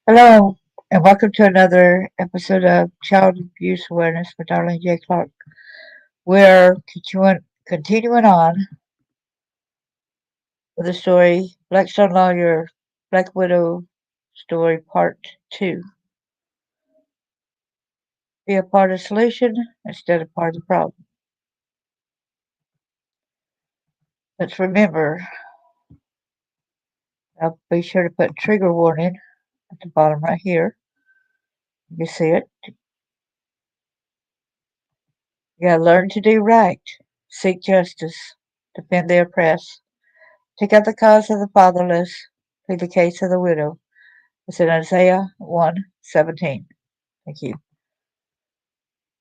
Hello, and welcome to another episode of Child Abuse Awareness with Darlene J. Clark. We're continuing on with the story Blackstone Lawyer, Black Widow Story Part 2. Be a part of the solution instead of part of the problem. Let's remember, I'll be sure to put trigger warning at the bottom right here. You see it. You gotta learn to do right, seek justice, defend the oppressed, take up the cause of the fatherless, plead the case of the widow. It's in Isaiah 1:17. Thank you.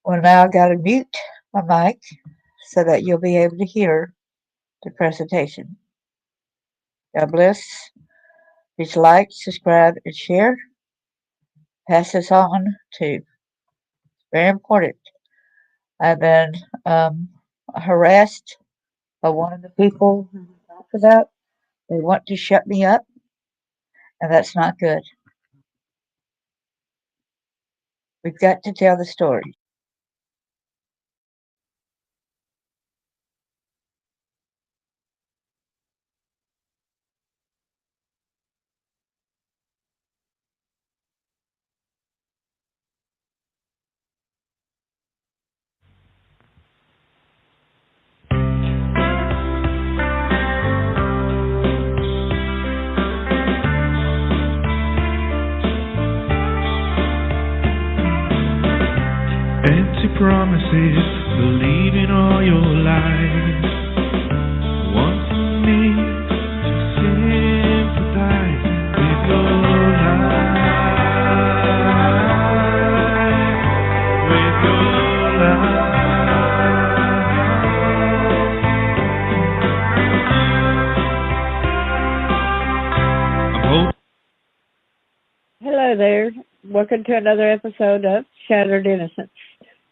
Well, now I've got to mute my mic so that you'll be able to hear the presentation. God bless. Please like, subscribe, and share. Pass this on to. Very important. I've been harassed by one of the people who we talked about. They want to shut me up, and that's not good. We've got to tell the story. Empty promises, believing all your lies. Wanting me to sympathize with your life, with your life. Hello there. Welcome to another episode of Shattered Innocence.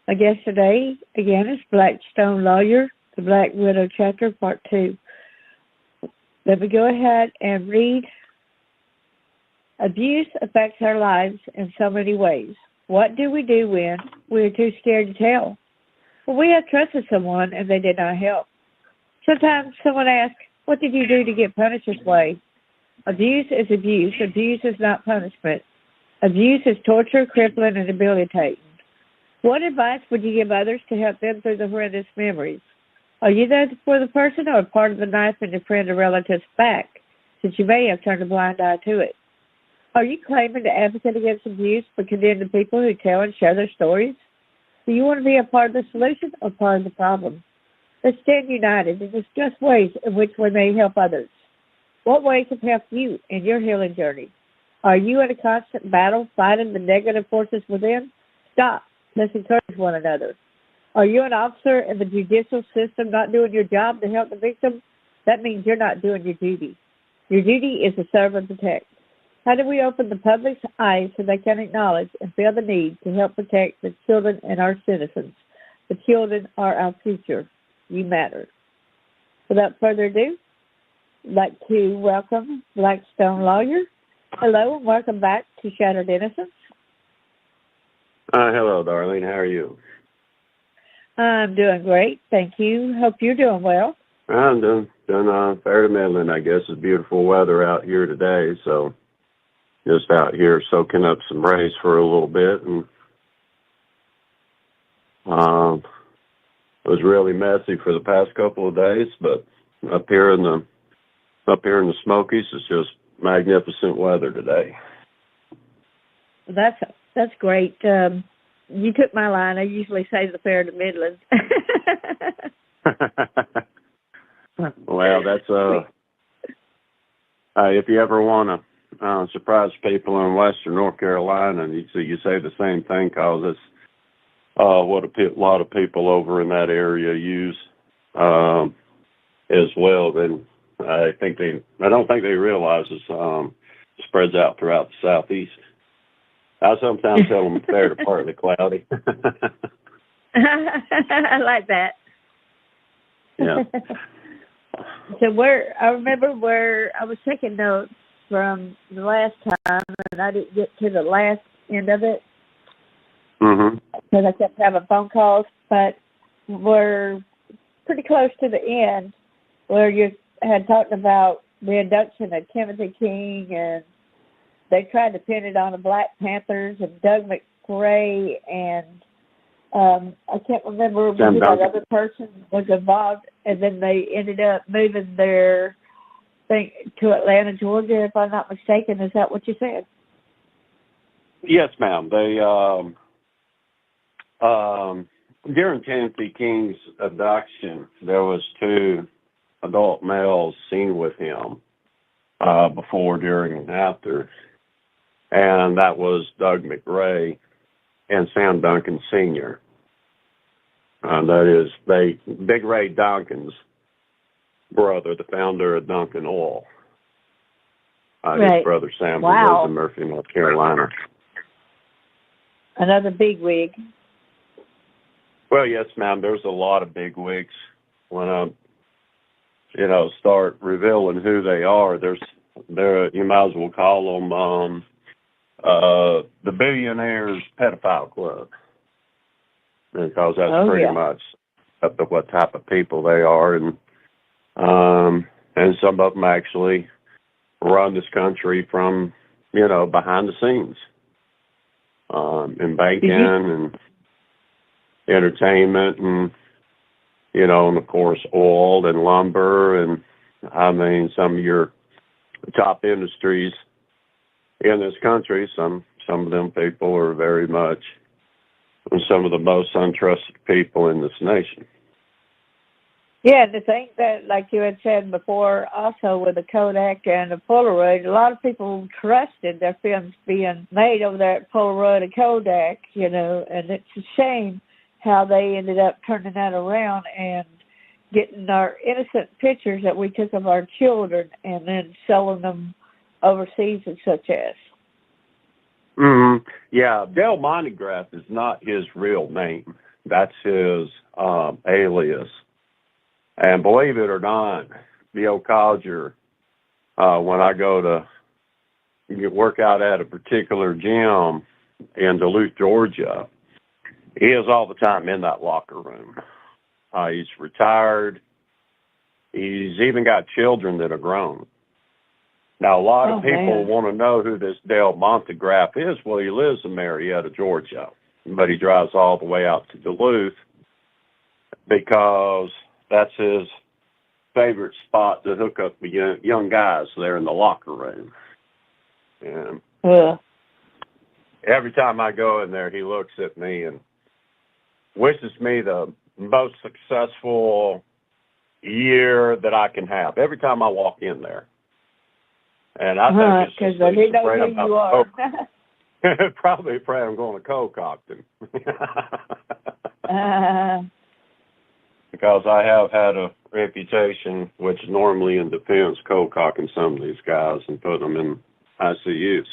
My guest today, again, is Blackstone Lawyer, the Black Widow Chapter, Part 2. Let me go ahead and read. Abuse affects our lives in so many ways. What do we do when we are too scared to tell? Well, we have trusted someone and they did not help. Sometimes someone asks, what did you do to get punished this way? Abuse is abuse. Abuse is not punishment. Abuse is torture, crippling, and debilitating. What advice would you give others to help them through the horrendous memories? Are you there for the person or part of the knife in your friend or relative's back, since you may have turned a blind eye to it? Are you claiming to advocate against abuse but condemn the people who tell and share their stories? Do you want to be a part of the solution or part of the problem? Let's stand united and discuss ways in which we may help others. What ways have helped you in your healing journey? Are you in a constant battle fighting the negative forces within? Stop. Let's encourage one another. Are you an officer in the judicial system not doing your job to help the victim? That means you're not doing your duty. Your duty is to serve and protect. How do we open the public's eyes so they can acknowledge and feel the need to help protect the children and our citizens? The children are our future. You matter. Without further ado, I'd like to welcome Blackstone Lawyer. Hello and welcome back to Shattered Innocence. Hello, Darlene. How are you? I'm doing great, thank you. Hope you're doing well. I'm doing fair to middling, I guess. It's beautiful weather out here today, so just out here soaking up some rays for a little bit. And it was really messy for the past couple of days, but up here in the Smokies, it's just magnificent weather today. That's great. You took my line. I usually say the fair to Midland. Well, that's if you ever want to surprise people in Western North Carolina, and you say the same thing, cause it's what a lot of people over in that area use as well. Then I don't think they realize it spreads out throughout the southeast. I sometimes tell them fair to partly cloudy. I like that. Yeah. So I remember where I was taking notes from the last time, and I didn't get to the last end of it because I kept having phone calls. But we're pretty close to the end where you had talked about the induction of Timothy King, and they tried to pin it on the Black Panthers and Doug McRae, and I can't remember who that other person was involved, and then they ended up moving their thing to Atlanta, Georgia, if I'm not mistaken. Is that what you said? Yes, ma'am. They during Timothy King's abduction, there was 2 adult males seen with him before, during, and after, and that was Doug McRae and Sam Duncan Sr. That is Big Ray Duncan's brother, the founder of Duncan Oil. Right. His brother Sam Wow. lives in Murphy, North Carolina. Another bigwig. Well, yes, ma'am. There's a lot of big wigs. When I, start revealing who they are, you might as well call them the Billionaires Pedophile Club, because that's pretty much up to what type of people they are, and some of them actually run this country from behind the scenes, in banking and entertainment, and and of course oil and lumber, and I mean some of your top industries in this country. Some of them people are very much some of the most untrusted people in this nation. Yeah, the thing that, like you had said before, also with the Kodak and the Polaroid, a lot of people trusted their films being made over there at Polaroid and Kodak, and it's a shame how they ended up turning that around and getting our innocent pictures that we took of our children and then selling them overseas and such as. Yeah, Del Montegraph is not his real name. That's his alias. And believe it or not, Bill Collier, when I go to work out at a particular gym in Duluth, Georgia, he is all the time in that locker room. He's retired. He's even got children that are grown. Now, a lot of people want to know who this Del Montegraph is. Well, he lives in Marietta, Georgia, but he drives all the way out to Duluth because that's his favorite spot to hook up with young guys there in the locker room. And every time I go in there, he looks at me and wishes me the most successful year that I can have every time I walk in there. And I think it's just because he knows who you are. Probably afraid I'm going to co-cock him. Because I have had a reputation, which normally in defense, co-cocking some of these guys and putting them in ICUs.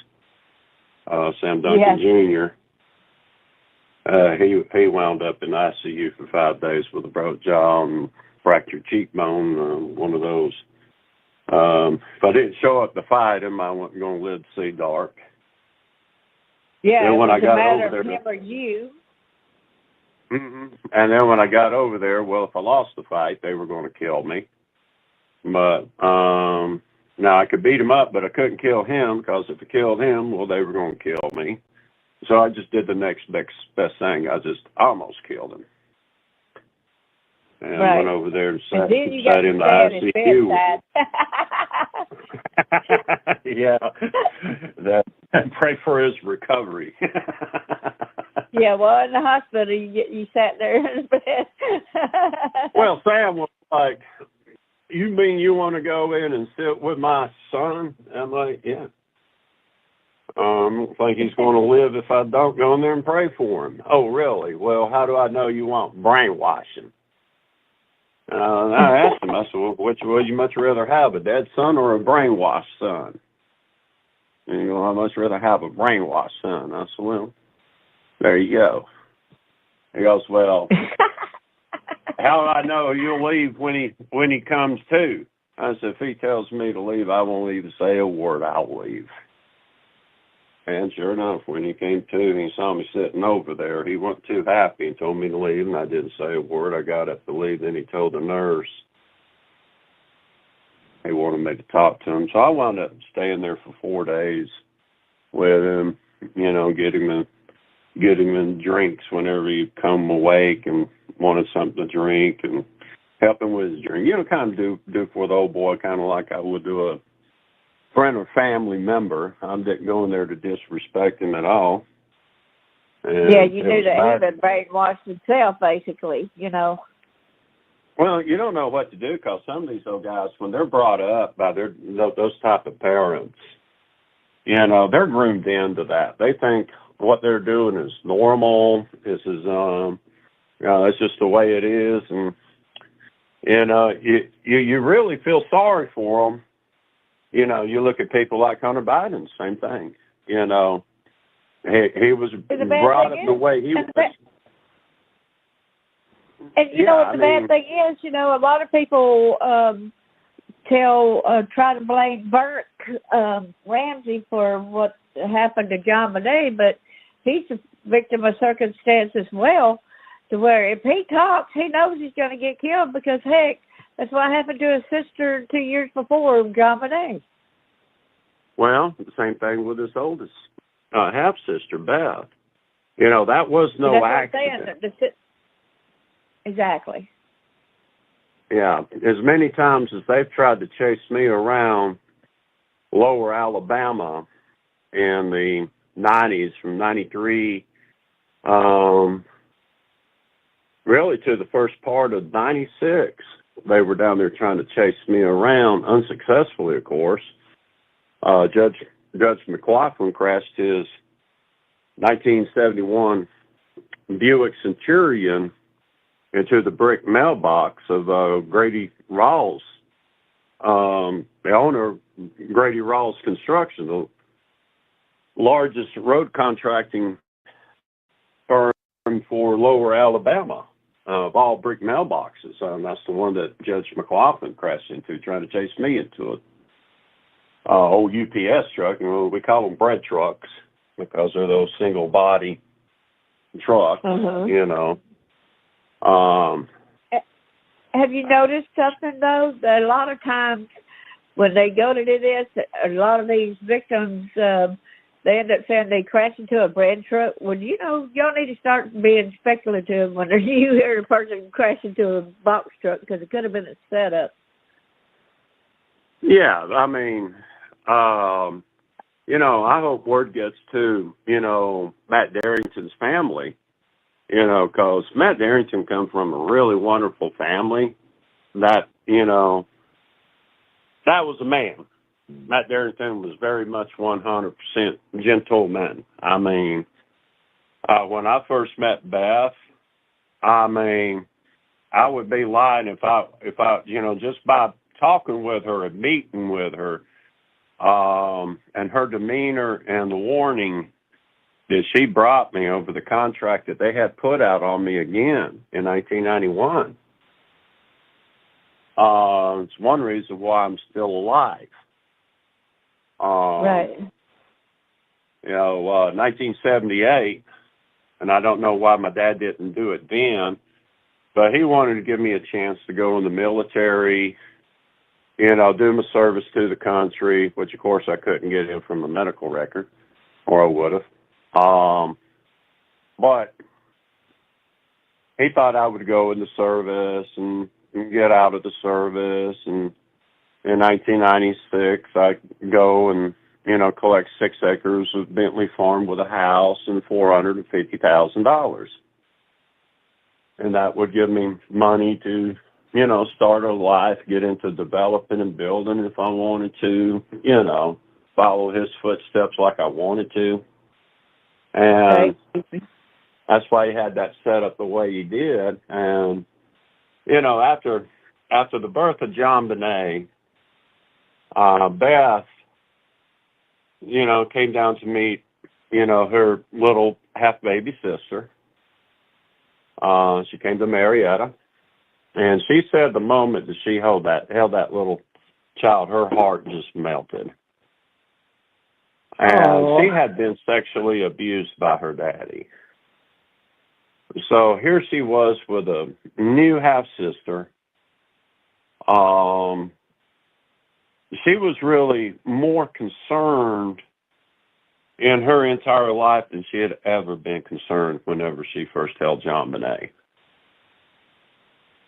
Sam Duncan Jr., he wound up in ICU for 5 days with a broke jaw and fractured cheekbone, one of those. If I didn't show up to fight him, I wasn't going to live to see dark. Yeah, and it when was I got a matter over of there, him or you. And then when I got over there, well, if I lost the fight, they were going to kill me. But now I could beat him up, but I couldn't kill him, because if I killed him, well, they were going to kill me. So I just did the next best thing. I just almost killed him. And went over there and sat in the ICU. Yeah. And pray for his recovery. Yeah, well, in the hospital, you sat there in the bed. Well, Sam was like, "You mean you want to go in and sit with my son?" I'm like, "Yeah. I don't think he's going to live if I don't go in there and pray for him." "Oh, really? Well, how do I know you want brainwashing?" I asked him, I said, "Well, which would you much rather have, a dead son or a brainwashed son?" And he goes, "I'd much rather have a brainwashed son." I said, "Well, there you go." He goes, "Well, how do I know you'll leave when he comes to?" I said, if he tells me to leave, I won't even say a word. I'll leave. And sure enough, when he came to and he saw me sitting over there, he wasn't too happy and told me to leave, and I didn't say a word. I got up to leave. Then he told the nurse he wanted me to talk to him. So I wound up staying there for 4 days with him, you know, getting him drinks whenever he'd come awake and wanted something to drink, and help him with his drink. You know, kind of do for the old boy, kind of like I would do a friend or family member. I didn't go in there to disrespect him at all. And yeah, you knew that he had brainwashed himself, basically, you know. Well, you don't know what to do because some of these old guys, when they're brought up by those type of parents, you know, they're groomed into that. They think what they're doing is normal. This is, it's just the way it is, and you really feel sorry for them. You know, you look at people like Hunter Biden, same thing. You know, he was brought up the way he was. And you know what the bad thing is? You know, a lot of people try to blame Burke Ramsey for what happened to John Bonet, but he's a victim of circumstance as well, to where if he talks, he knows he's going to get killed because, heck, that's what happened to his sister 2 years before, John Bonet. Well, the same thing with his oldest half-sister, Beth. You know, that was no accident. Exactly. Yeah, as many times as they've tried to chase me around lower Alabama in the 90s, from 93 really to the first part of 96, they were down there trying to chase me around, unsuccessfully, of course. Judge McLaughlin crashed his 1971 Buick Centurion into the brick mailbox of Grady Rawls, the owner of Grady Rawls Construction, the largest road contracting firm for lower Alabama, of all brick mailboxes. That's the one that Judge McLaughlin crashed into, trying to chase me into it. Old UPS truck, and we call them bread trucks because they're those single body trucks, you know. Have you noticed something, though? That a lot of times when they go to do this, a lot of these victims, they end up saying they crash into a bread truck. Well, you know, y'all need to start being speculative when you hear a person crash into a box truck, because it could have been a setup. Yeah, I mean, you know, I hope word gets to, you know, Matt Darrington's family, you know, because Matt Darrington comes from a really wonderful family that, you know, that was a man. Matt Darrington was very much 100% gentleman. I mean, when I first met Beth, I mean, I would be lying if I, you know, just by talking with her and meeting with her, and her demeanor and the warning that she brought me over the contract that they had put out on me again in 1991. It's one reason why I'm still alive. Right. You know, 1978, and I don't know why my dad didn't do it then, but he wanted to give me a chance to go in the military, you know, do my service to the country, which of course I couldn't get in from a medical record, or I would have. But he thought I would go in the service and get out of the service, and in 1996 I go and, you know, collect 6 acres of Bentley Farm with a house and $450,000. And that would give me money to, you know, start a life, get into developing and building if I wanted to, you know, follow his footsteps like I wanted to. And that's why he had that set up the way he did. And, you know, after the birth of John Bonet, Beth, you know, came down to meet, you know, her little half-baby sister. She came to Marietta. And she said the moment that she held that little child, her heart just melted. And she had been sexually abused by her daddy. So here she was with a new half-sister. She was really more concerned in her entire life than she had ever been concerned whenever she first held John Bonet.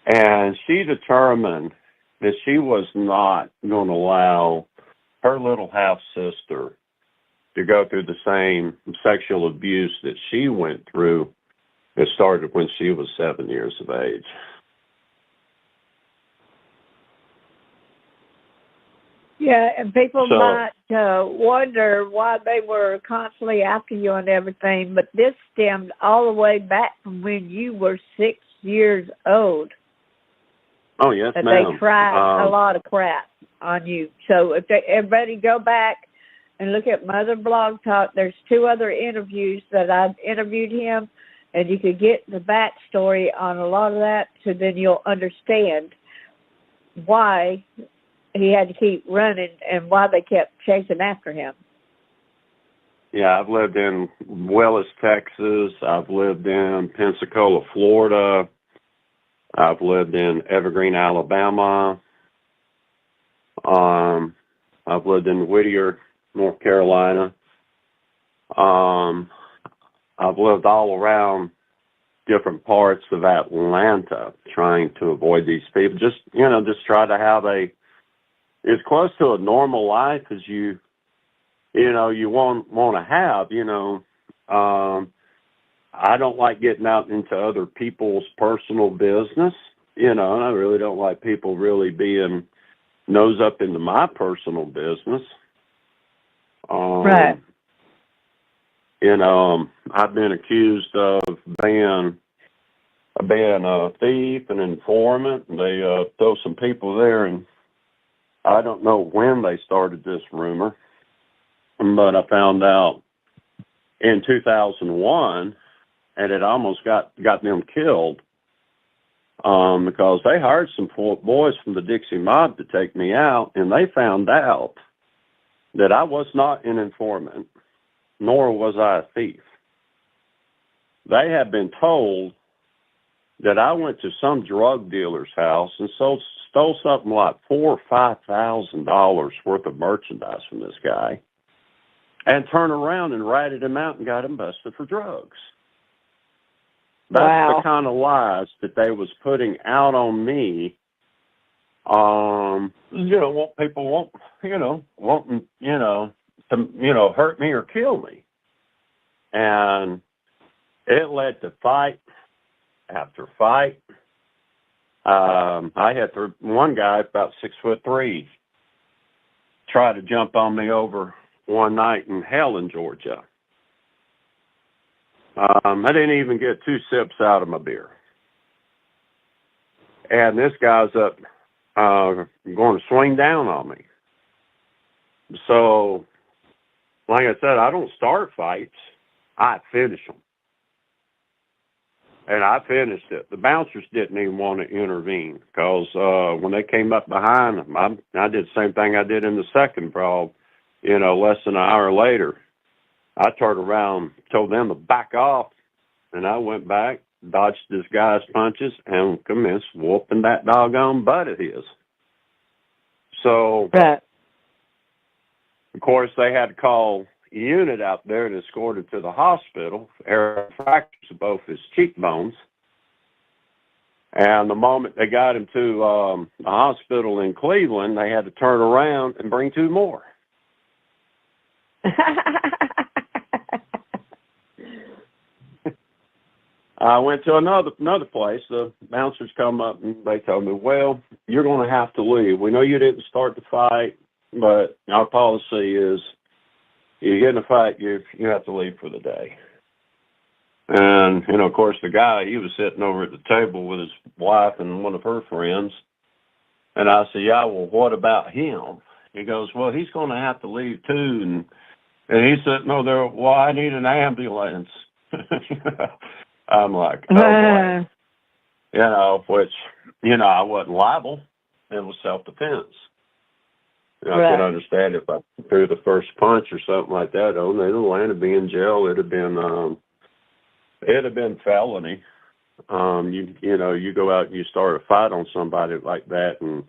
And she determined that she was not going to allow her little half-sister to go through the same sexual abuse that she went through. It started when she was 7 years of age. Yeah, and people might wonder why they were constantly after you and everything, but this stemmed all the way back from when you were 6 years old. Oh, yes, that ma'am. They tried a lot of crap on you. So if everybody go back and look at Mother Blog Talk, there's 2 other interviews that I've interviewed him, and you could get the backstory on a lot of that, so then you'll understand why he had to keep running and why they kept chasing after him. Yeah, I've lived in Willis, Texas. I've lived in Pensacola, Florida. I've lived in Evergreen, Alabama. I've lived in Whittier, North Carolina. I've lived all around different parts of Atlanta trying to avoid these people. Just try to have as close to a normal life as you want to have. I don't like getting out into other people's personal business, and I really don't like people really being nose up into my personal business. Right. I've been accused of being a thief, an informant. They throw some people there, and I don't know when they started this rumor, but I found out in 2001, and it almost got them killed because they hired some boys from the Dixie Mob to take me out, and they found out that I was not an informant, nor was I a thief. They had been told that I went to some drug dealer's house and stole something like $4,000 or $5,000 worth of merchandise from this guy, and turned around and ratted him out and got him busted for drugs. That's the kind of lies that they was putting out on me. What people wanting, to, hurt me or kill me. And it led to fight after fight. I had one guy about 6'3" try to jump on me over one night in Helen, Georgia. I didn't even get 2 sips out of my beer. And this guy's up going to swing down on me. So, like I said, I don't start fights. I finish them. And I finished it. The bouncers didn't even want to intervene because when they came up behind them, I did the same thing I did in the second brawl, less than an hour later. I turned around, told them to back off, and I went back, dodged this guy's punches, and commenced whooping that doggone butt of his. So, of course, they had to call a unit out there and escort him to the hospital, fractures of both his cheekbones. And the moment they got him to the hospital in Cleveland, they had to turn around and bring 2 more. I went to another place. The bouncers come up and they told me, well, you're going to have to leave. We know you didn't start the fight, but our policy is you get in a fight, you have to leave for the day. And, of course, the guy, he was sitting over at the table with his wife and one of her friends. And I said, yeah, well, what about him? He goes, well, he's going to have to leave too. And he said, no, well, I need an ambulance. I'm like, oh, boy. Which, I wasn't liable. It was self-defense. I can understand if I threw the first punch or something like that. Oh, they'd have landed me in jail. It'd have been felony. You go out and you start a fight on somebody like that and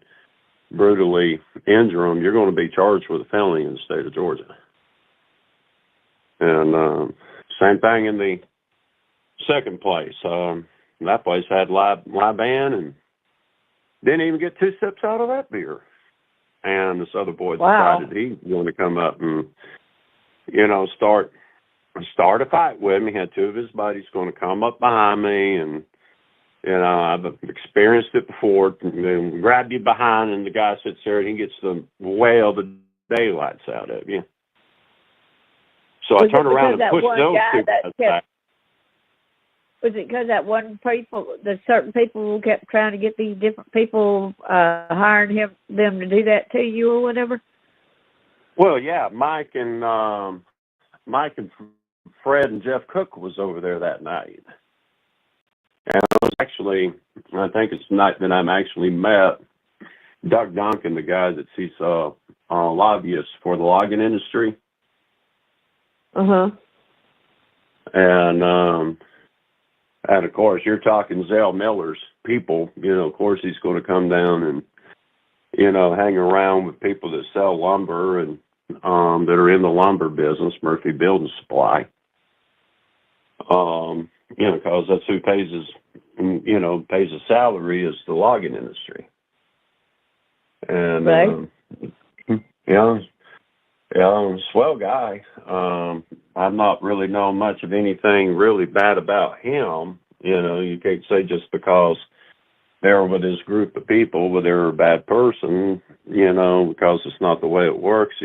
brutally injure them, you're going to be charged with a felony in the state of Georgia. And same thing in the second place. That place had live band and didn't even get 2 sips out of that beer. And this other boy decided he wanted to come up and, start a fight with me. He had 2 of his buddies going to come up behind me, and I've experienced it before. And grab you behind, and the guy sits there and he gets to wail the daylights out of you. So I turned around and pushed those 2 guys back. Was it because that the certain people kept trying to get these different people hiring them to do that to you or whatever? Well, yeah, Mike and Fred and Jeff Cook was over there that night. And I think it's the night that I'm actually met Doug Duncan, the guy that sees lobbyists for the logging industry. Uh-huh. And of course, you're talking Zell Miller's people. Of course, he's going to come down and, hang around with people that sell lumber and that are in the lumber business, Murphy Building Supply. Because that's who pays his salary is the logging industry. And, swell guy. I've not really known much of anything really bad about him. You can't say just because they're with his group of people, but they're a bad person, because it's not the way it works.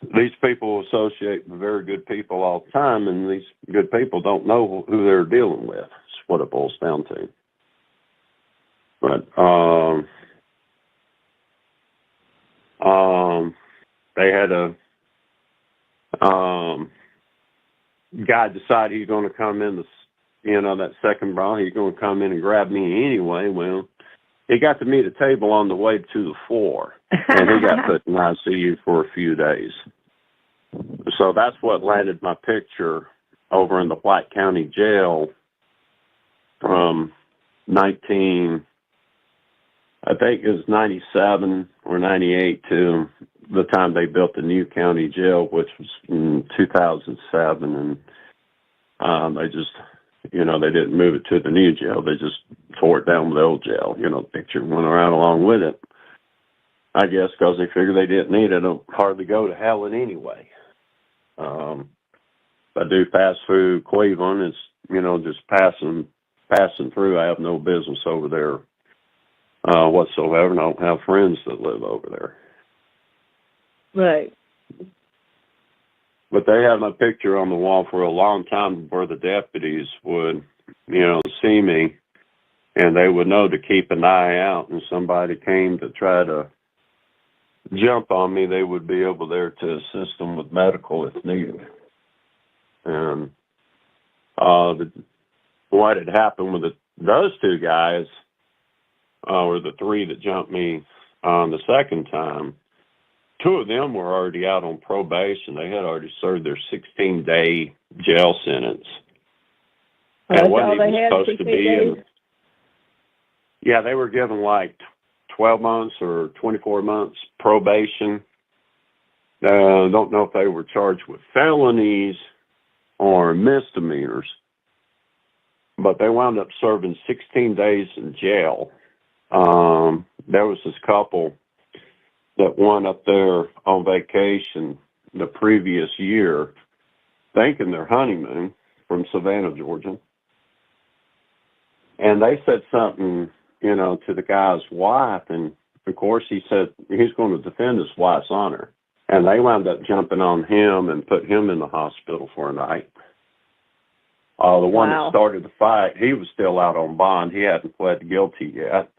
These people associate with very good people all the time, and these good people don't know who they're dealing with. That's what it boils down to. But, they had a guy decide he's going to come in that second brawl. He's going to come in and grab me anyway. Well, he got to meet a table on the way to the floor, and he got put in ICU for a few days. So that's what landed my picture over in the White County Jail from 97 or 98 to the time they built the new county jail, which was in 2007. And they just, they didn't move it to the new jail. They just tore it down with the old jail. The picture went around along with it. I guess because they figured they didn't need it. It'll hardly go to hell in anyway. If I do pass through Cleveland, it's, just passing through. I have no business over there whatsoever, and I don't have friends that live over there. Right. But they had my picture on the wall for a long time where the deputies would, see me, and they would know to keep an eye out, and somebody came to try to jump on me, they would be able there to assist them with medical if needed. And what had happened with those 2 guys, or the 3 that jumped me the second time, 2 of them were already out on probation. They had already served their 16-day jail sentence. And wasn't even supposed to be in. Yeah, they were given like 12 months or 24 months probation. Don't know if they were charged with felonies or misdemeanors, but they wound up serving 16 days in jail. There was this couple that went up there on vacation the previous year, thanking their honeymoon from Savannah, Georgia. And they said something, to the guy's wife. And of course he said he's going to defend his wife's honor. And they wound up jumping on him and put him in the hospital for a night. The one that started the fight, he was still out on bond. He hadn't pled guilty yet.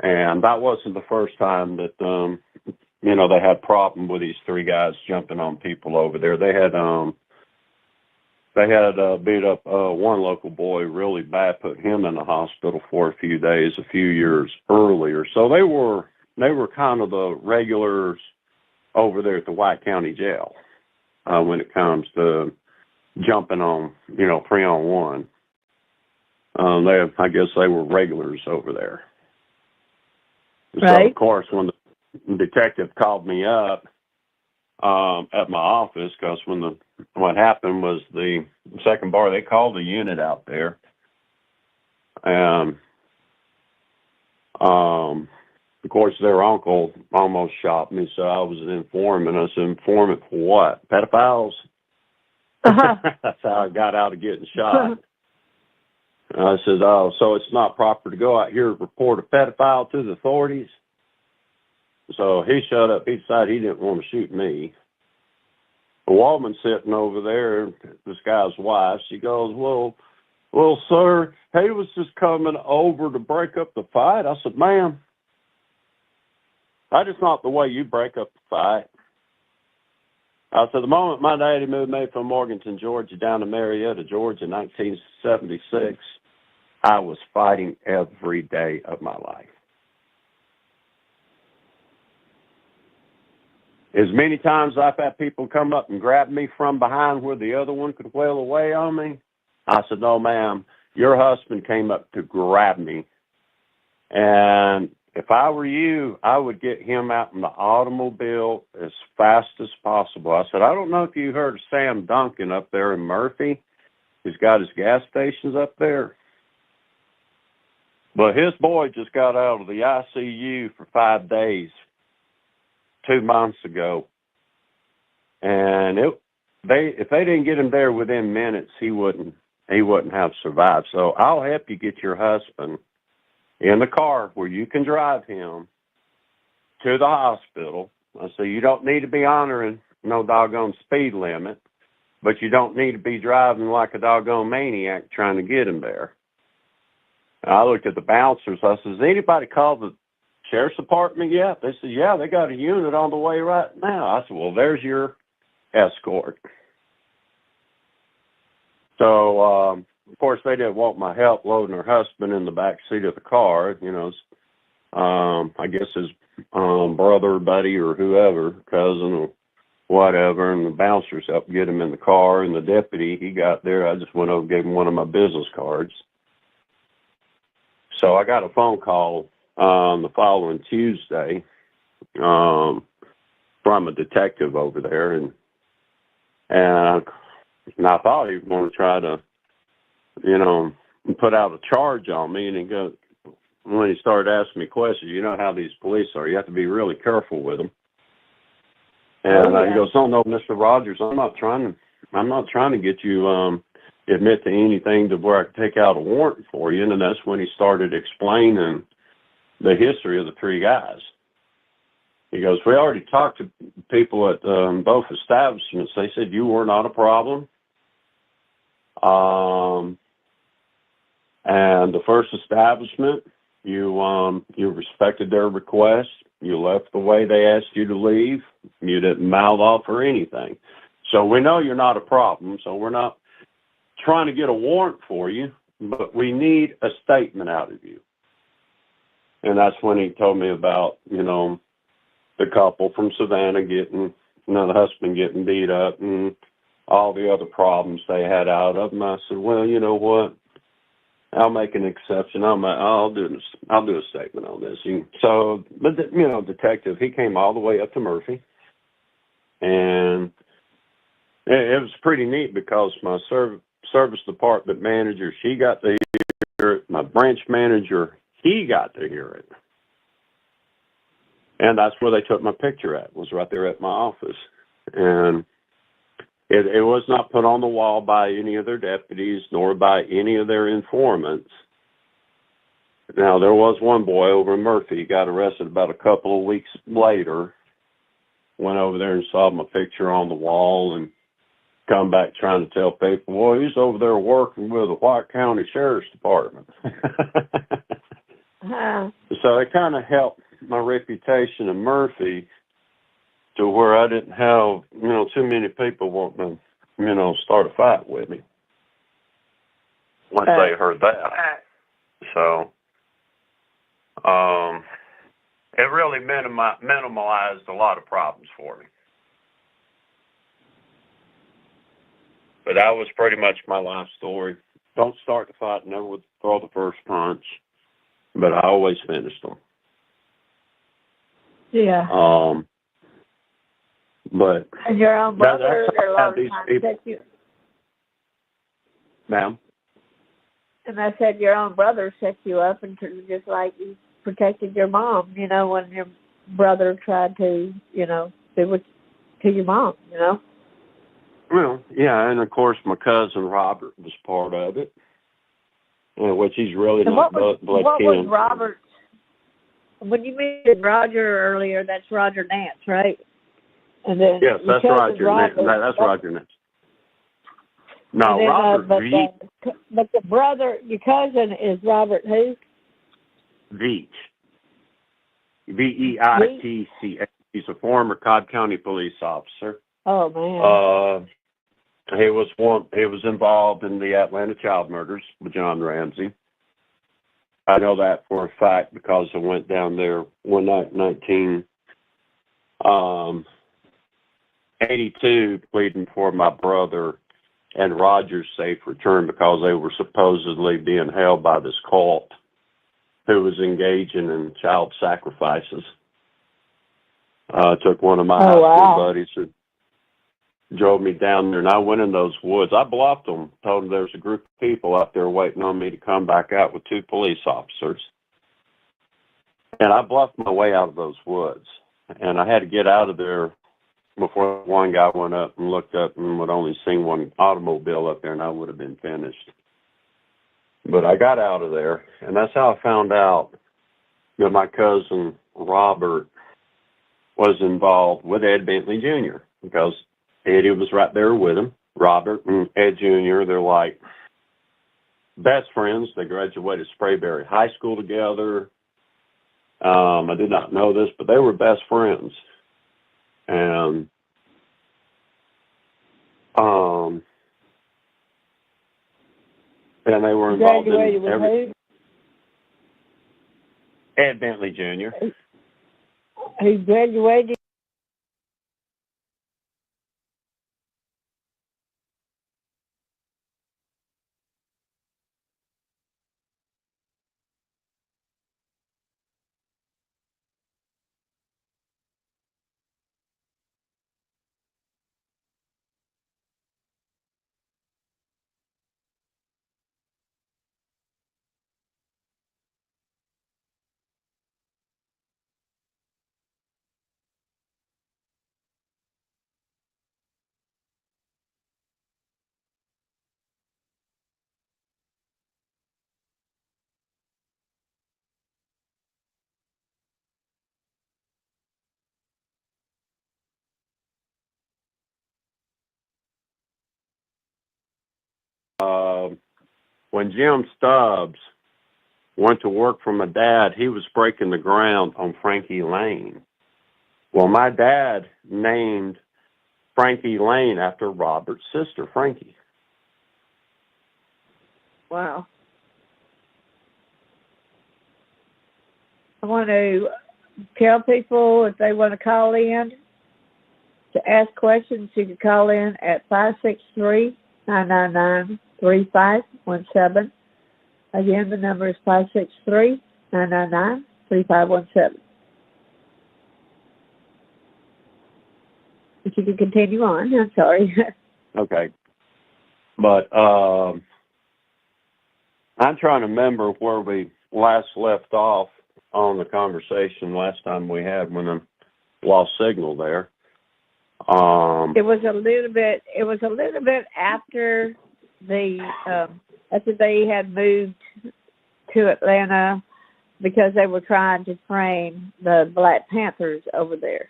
And that wasn't the first time that, they had problem with these 3 guys jumping on people over there. They had they had beat up one local boy really bad, put him in the hospital for a few days a few years earlier. So they were kind of the regulars over there at the White County Jail when it comes to jumping on, 3-on-1. I guess they were regulars over there. Right. So of course, when the detective called me up at my office, because what happened was the second bar, they called the unit out there, and of course their uncle almost shot me, so I was an informant. I said, informant for what? Pedophiles? Uh-huh. That's how I got out of getting shot. I said, oh, so it's not proper to go out here and report a pedophile to the authorities? So he shut up. He decided he didn't want to shoot me. A woman sitting over there, this guy's wife, she goes, well, sir, he was just coming over to break up the fight. I said, ma'am, that is not the way you break up the fight. I said, the moment my daddy moved me from Morganton, Georgia, down to Marietta, Georgia, in 1976, I was fighting every day of my life. As many times I've had people come up and grab me from behind where the other one could wail away on me, I said, no, ma'am, your husband came up to grab me. And if I were you, I would get him out in the automobile as fast as possible. I said, I don't know if you heard of Sam Duncan up there in Murphy. He's got his gas stations up there. But his boy just got out of the ICU for 5 days 2 months ago. And if they didn't get him there within minutes, he wouldn't have survived. So I'll help you get your husband in the car where you can drive him to the hospital. I say, you don't need to be honoring no doggone speed limit, but you don't need to be driving like a doggone maniac trying to get him there. And I looked at the bouncers. I said, has anybody called the sheriff's department yet? They said, yeah, they got a unit on the way right now. I said, well, there's your escort. So, of course, they didn't want my help loading her husband in the back seat of the car. I guess his brother, buddy, or whoever, cousin, or whatever, and the bouncers helped get him in the car. And the deputy, he got there. I just went over and gave him one of my business cards. So I got a phone call the following Tuesday from a detective over there, and I thought he was going to try to, put out a charge on me. And when he started asking me questions, you know how these police are. You have to be really careful with them. And he goes, "Oh no, Mr. Rogers, I'm not trying to get you admit to anything to where I could take out a warrant for you." And then that's when he started explaining the history of the three guys. He goes, "We already talked to people at both establishments. They said you were not a problem. And the first establishment, you respected their request. You left the way they asked you to leave. You didn't mouth off or anything. So we know you're not a problem. So we're not trying to get a warrant for you, but we need a statement out of you." And that's when he told me about, the couple from Savannah getting, the husband getting beat up and all the other problems they had out of them. I said, well, you know what? I'll make an exception. I'll do a statement on this. But detective, he came all the way up to Murphy, and it was pretty neat because my service department manager, she got to hear it. My branch manager, he got to hear it. And that's where they took my picture at, was right there at my office. And it was not put on the wall by any of their deputies nor by any of their informants. Now, there was one boy over in Murphy. He got arrested about a couple of weeks later, went over there and saw my picture on the wall and come back trying to tell people, well, he's over there working with the White County Sheriff's Department. So it kind of helped my reputation in Murphy to where I didn't have, too many people wanting to, start a fight with me once they heard that. So, it really minimalized a lot of problems for me. But that was pretty much my life story. Don't start the fight, never would throw the first punch, but I always finished them. Yeah. But and your own brother, that's a lot these of times people, set you. ma'am. And I said your own brother set you up, and just like you protected your mom, when your brother tried to, do what to your mom, Well, yeah, and of course my cousin Robert was part of it, which he's really And not what blood was kin. Robert? When you mentioned Roger earlier, that's Roger Nance, right? And then Yes, that's Roger. That's Roger Nance. No, then, Robert but the brother, your cousin, is Robert who? Veach. Veitch. He's a former Cobb County police officer. Oh man. He was involved in the Atlanta child murders with John Ramsey. I know that for a fact because I went down there one night in 1982 pleading for my brother and Roger's safe return because they were supposedly being held by this cult who was engaging in child sacrifices. Took one of my high school buddies who drove me down there, and I went in those woods. I bluffed them, told them there was a group of people out there waiting on me to come back out with 2 police officers. And I bluffed my way out of those woods. And I had to get out of there before one guy went up and looked up and would only seen one automobile up there, and I would have been finished. But I got out of there, and that's how I found out that my cousin Robert was involved with Ed Bentley Jr. because Eddie was right there with him. Robert and Ed Jr., they're like best friends. They graduated Sprayberry High School together. I did not know this, but they were best friends. And they were involved in everything. Ed Bentley Jr. He graduated. When Jim Stubbs went to work for my dad, he was breaking the ground on Frankie Lane. Well, my dad named Frankie Lane after Robert's sister, Frankie. Wow. I want to tell people if they want to call in to ask questions, you can call in at 563-999-3517. Again, the number is 563-999-3517. If you can continue on, I'm sorry. Okay. But I'm trying to remember where we last left off on the conversation last time we had when I lost signal there. It was a little bit after after they had moved to Atlanta because they were trying to train the Black Panthers over there.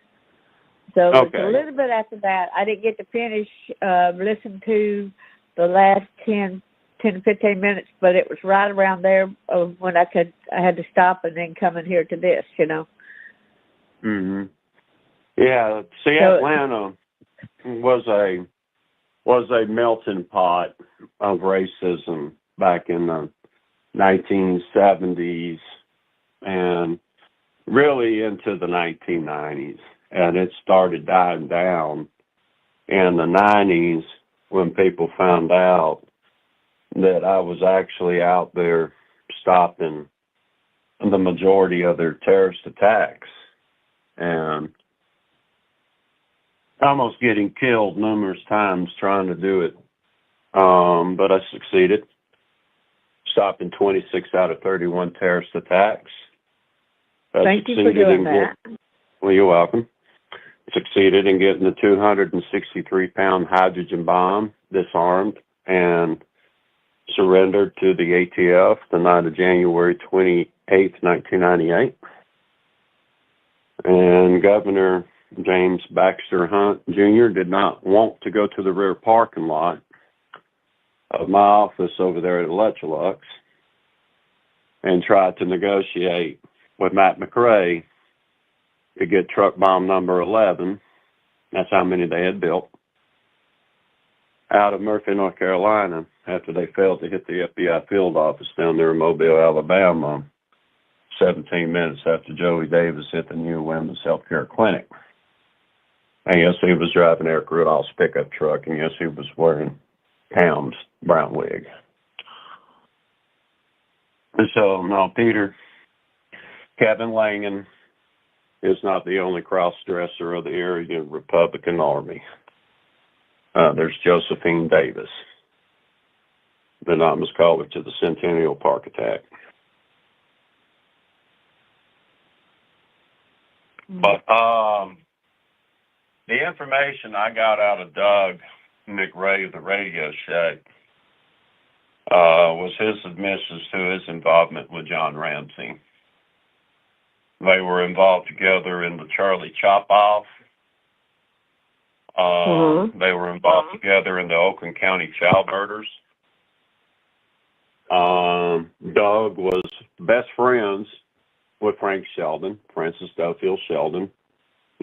So It's a little bit after that. I didn't get to finish listen to the last 10 to 15 minutes, but it was right around there when I had to stop and then come in here to this, Mhm. Yeah. See, Atlanta was was a melting pot of racism back in the 1970s and really into the 1990s. And it started dying down in the 90s when people found out that I was actually out there stopping the majority of their terrorist attacks and almost getting killed numerous times trying to do it. But I succeeded, stopping 26 out of 31 terrorist attacks. Thank you for doing that. Well, you're welcome. Succeeded in getting the 263-pound hydrogen bomb disarmed and surrendered to the ATF the night of January 28th, 1998. And Governor James Baxter Hunt Jr. did not want to go to the rear parking lot of my office over there at Electrolux and tried to negotiate with Matt McRae to get truck bomb number 11, that's how many they had built, out of Murphy, North Carolina, after they failed to hit the FBI field office down there in Mobile, Alabama, 17 minutes after Joey Davis hit the new women's health care clinic. And yes, he was driving Eric Rudolph's pickup truck, and yes, he was wearing Pam's brown wig. And so, no, Peter, Kevin Langan is not the only cross-dresser of the area Republican Army. There's Josephine Davis, the anonymous caller to the Centennial Park attack. But the information I got out of Doug McRae of the Radio Shack was his admissions to his involvement with John Ramsey. They were involved together in the Charlie Chop-Off. They were involved together in the Oakland County child murders. Doug was best friends with Frank Sheldon, Francis Duffield Sheldon,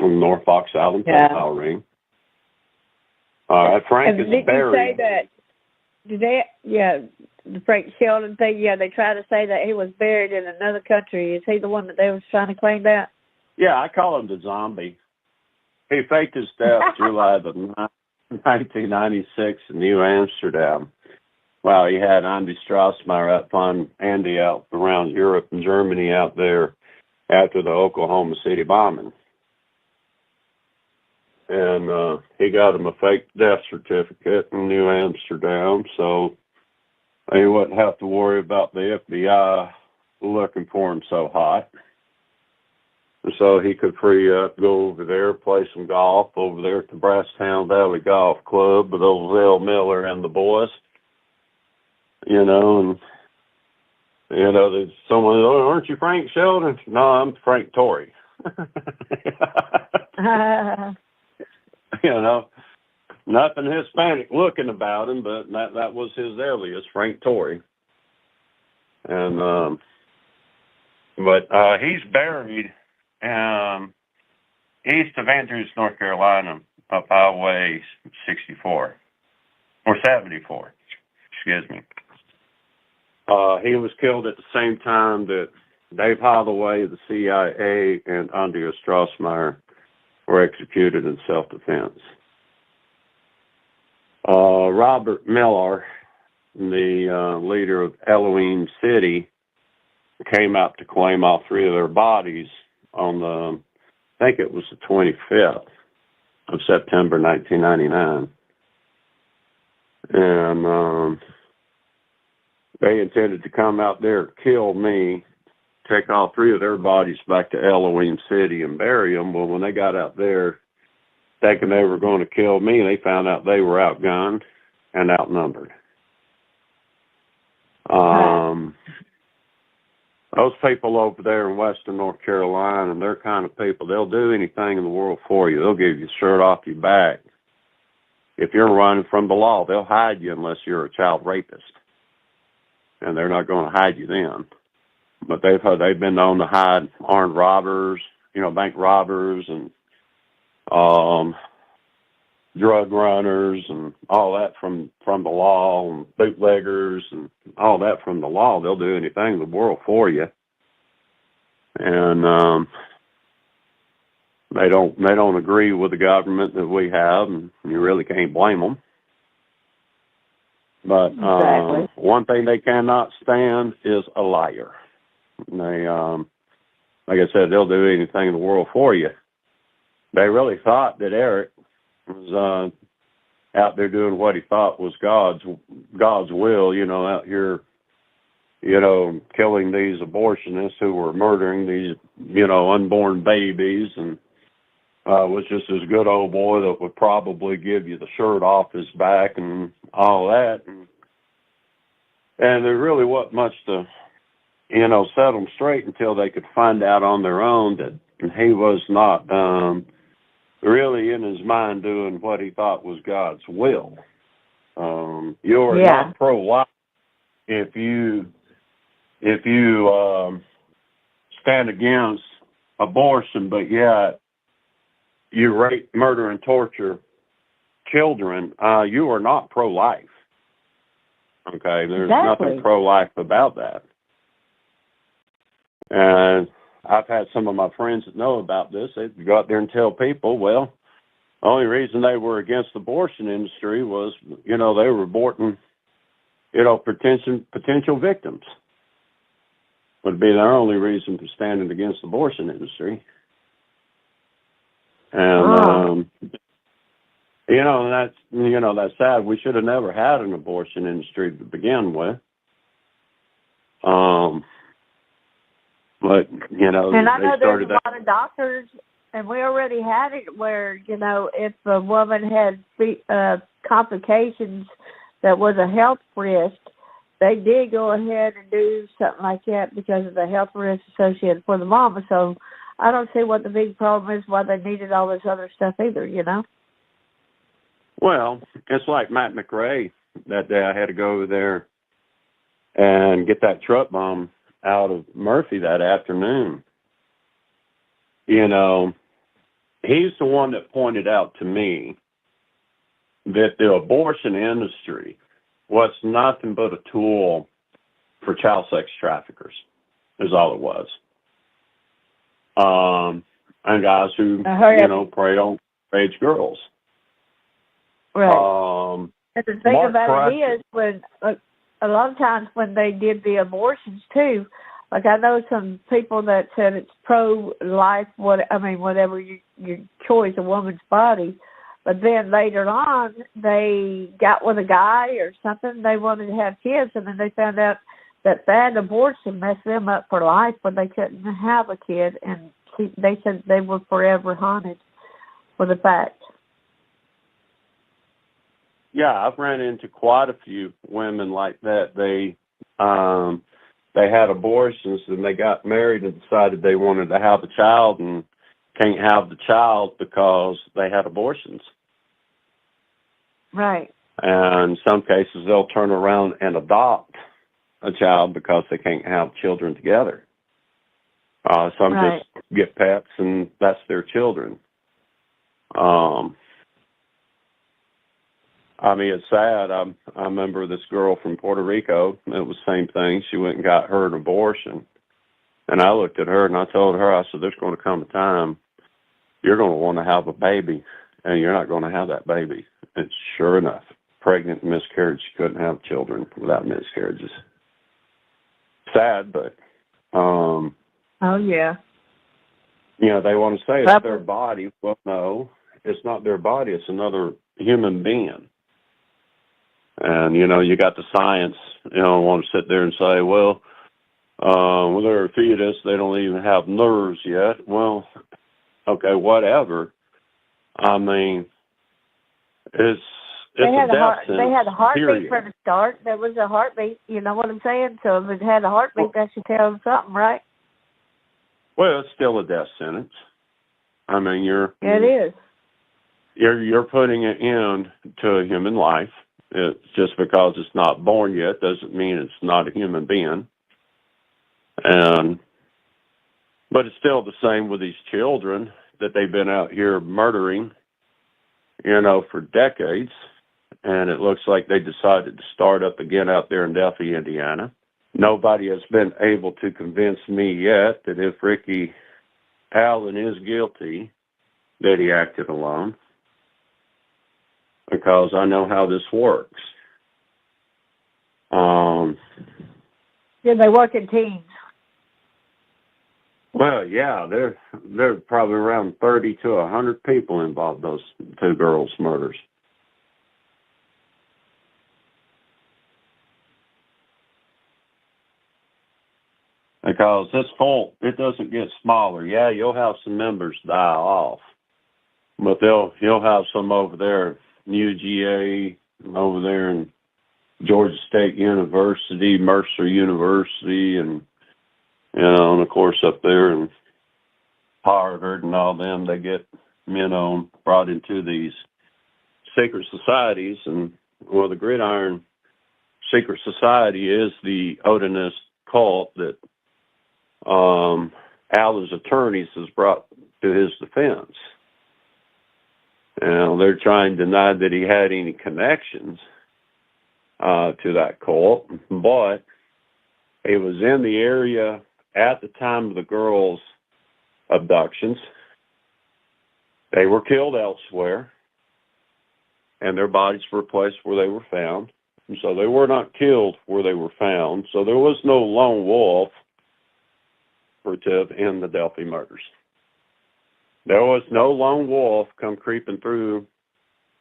on North Fox Island pedophile ring. Frank is buried. Did you say that? Did they? Yeah, the Frank Sheldon thing. Yeah, they try to say that he was buried in another country. Is he the one that they was trying to claim that? Yeah, I call him the zombie. He faked his death July the 1996 in New Amsterdam. Well, he had Andy Strassmeyer out flying Andy out around Europe and Germany out there after the Oklahoma City bombing. And he got him a fake death certificate in New Amsterdam, so he wouldn't have to worry about the FBI looking for him so hot. And so he could free up, go over there, play some golf over there at the Brasstown Valley Golf Club with old Zell Miller and the boys. You know, and, you know, there's someone, oh, aren't you Frank Sheldon? No, I'm Frank Torrey. You know, nothing Hispanic looking about him, but that was his alias, Frank Torrey. And, but he's buried east of Andrews, North Carolina, up Highway 64, or 74, excuse me. He was killed at the same time that Dave Holloway, the CIA, and Andrea Strassmeyer were executed in self-defense. Robert Miller, the leader of Elohim City, came out to claim all three of their bodies on the, I think it was the 25th of September, 1999. And they intended to come out there, kill me, take all three of their bodies back to Elohim City and bury them. Well, when they got out there thinking they were going to kill me, they found out they were outgunned and outnumbered. Those people over there in Western North Carolina, and they're kind of people, they'll do anything in the world for you. They'll give you a shirt off your back. If you're running from the law, they'll hide you unless you're a child rapist. And they're not going to hide you then. But they've been known to hide armed robbers, you know, bank robbers and drug runners and all that from the law, and bootleggers and all that from the law. They'll do anything in the world for you, and they don't agree with the government that we have, and you really can't blame them. But Exactly. one thing they cannot stand is a liar. They, like I said, they'll do anything in the world for you. They really thought that Eric was out there doing what he thought was God's will, out here, killing these abortionists who were murdering these, unborn babies, and was just this good old boy that would probably give you the shirt off his back and all that. And there really wasn't much to, set them straight until they could find out on their own that he was not really in his mind doing what he thought was God's will. You are not pro-life if you stand against abortion, but yet you rape, murder, and torture children. You are not pro-life. Okay, there's nothing pro-life about that. And I've had some of my friends that know about this. They go out there and tell people, well, the only reason they were against the abortion industry was, they were aborting, potential victims. Would be their only reason for standing against the abortion industry. And, that's sad. We should have never had an abortion industry to begin with. But, and I know they started there's a lot of doctors, and we already had it where, if a woman had complications that was a health risk, they did go ahead and do something like that because of the health risk associated for the mama. So I don't see what the big problem is, why they needed all this other stuff either, Well, it's like Matt McRae. That day I had to go over there and get that truck bomb out of Murphy that afternoon. He's the one that pointed out to me that the abortion industry was nothing but a tool for child sex traffickers, is all it was. And guys who, preyed on age girls. Right. And the thing about it is, when a lot of times when they did the abortions too, like I know some people that said it's pro-life, whatever your choice, a woman's body, but then later on they got with a guy or something, they wanted to have kids, and then they found out that abortion messed them up for life when they couldn't have a kid, and they said they were forever haunted for the fact. Yeah, I've ran into quite a few women like that. They had abortions and they got married and decided they wanted to have a child and can't have the child because they had abortions. Right. And in some cases, they'll turn around and adopt a child because they can't have children together. Some just get pets and that's their children. It's sad. I remember this girl from Puerto Rico. It was the same thing. She went and got her an abortion. And I looked at her and I told her, I said, there's going to come a time you're going to want to have a baby and you're not going to have that baby. And sure enough, pregnant and miscarriage. She couldn't have children without miscarriages. Sad, but... oh, yeah. They want to say it's their body. Well, no, it's not their body. It's another human being. And, you got the science, want to sit there and say, well, when they're a fetus, they don't even have nerves yet. Well, okay, whatever. It's they had a death sentence. They had a heartbeat period. from the start. There was a heartbeat, you know what I'm saying? So if it had a heartbeat, that should tell them something, right? Well, it's still a death sentence. It is. You're putting an end to a human life. It's just because it's not born yet doesn't mean it's not a human being. But it's still the same with these children that they've been out here murdering for decades. And it looks like they decided to start up again out there in Delphi, Indiana. Nobody has been able to convince me yet that if Ricky Allen is guilty, that he acted alone, because I know how this works. Yeah, they work in teams. Well, yeah, there are probably around 30 to 100 people involved those two girls' murders. Because this cult, it doesn't get smaller. Yeah, you'll have some members die off, but you'll have some over there, UGA, over there in Georgia State University, Mercer University, and and of course up there in Harvard and all them. They get brought into these secret societies, and the Gridiron Secret Society is the Odinist cult that Allen's attorneys has brought to his defense. And they're trying to deny that he had any connections to that cult, but he was in the area at the time of the girls' abductions. They were killed elsewhere, and their bodies were placed where they were found. And so they were not killed where they were found. So there was no lone wolf in the Delphi murders. There was no lone wolf come creeping through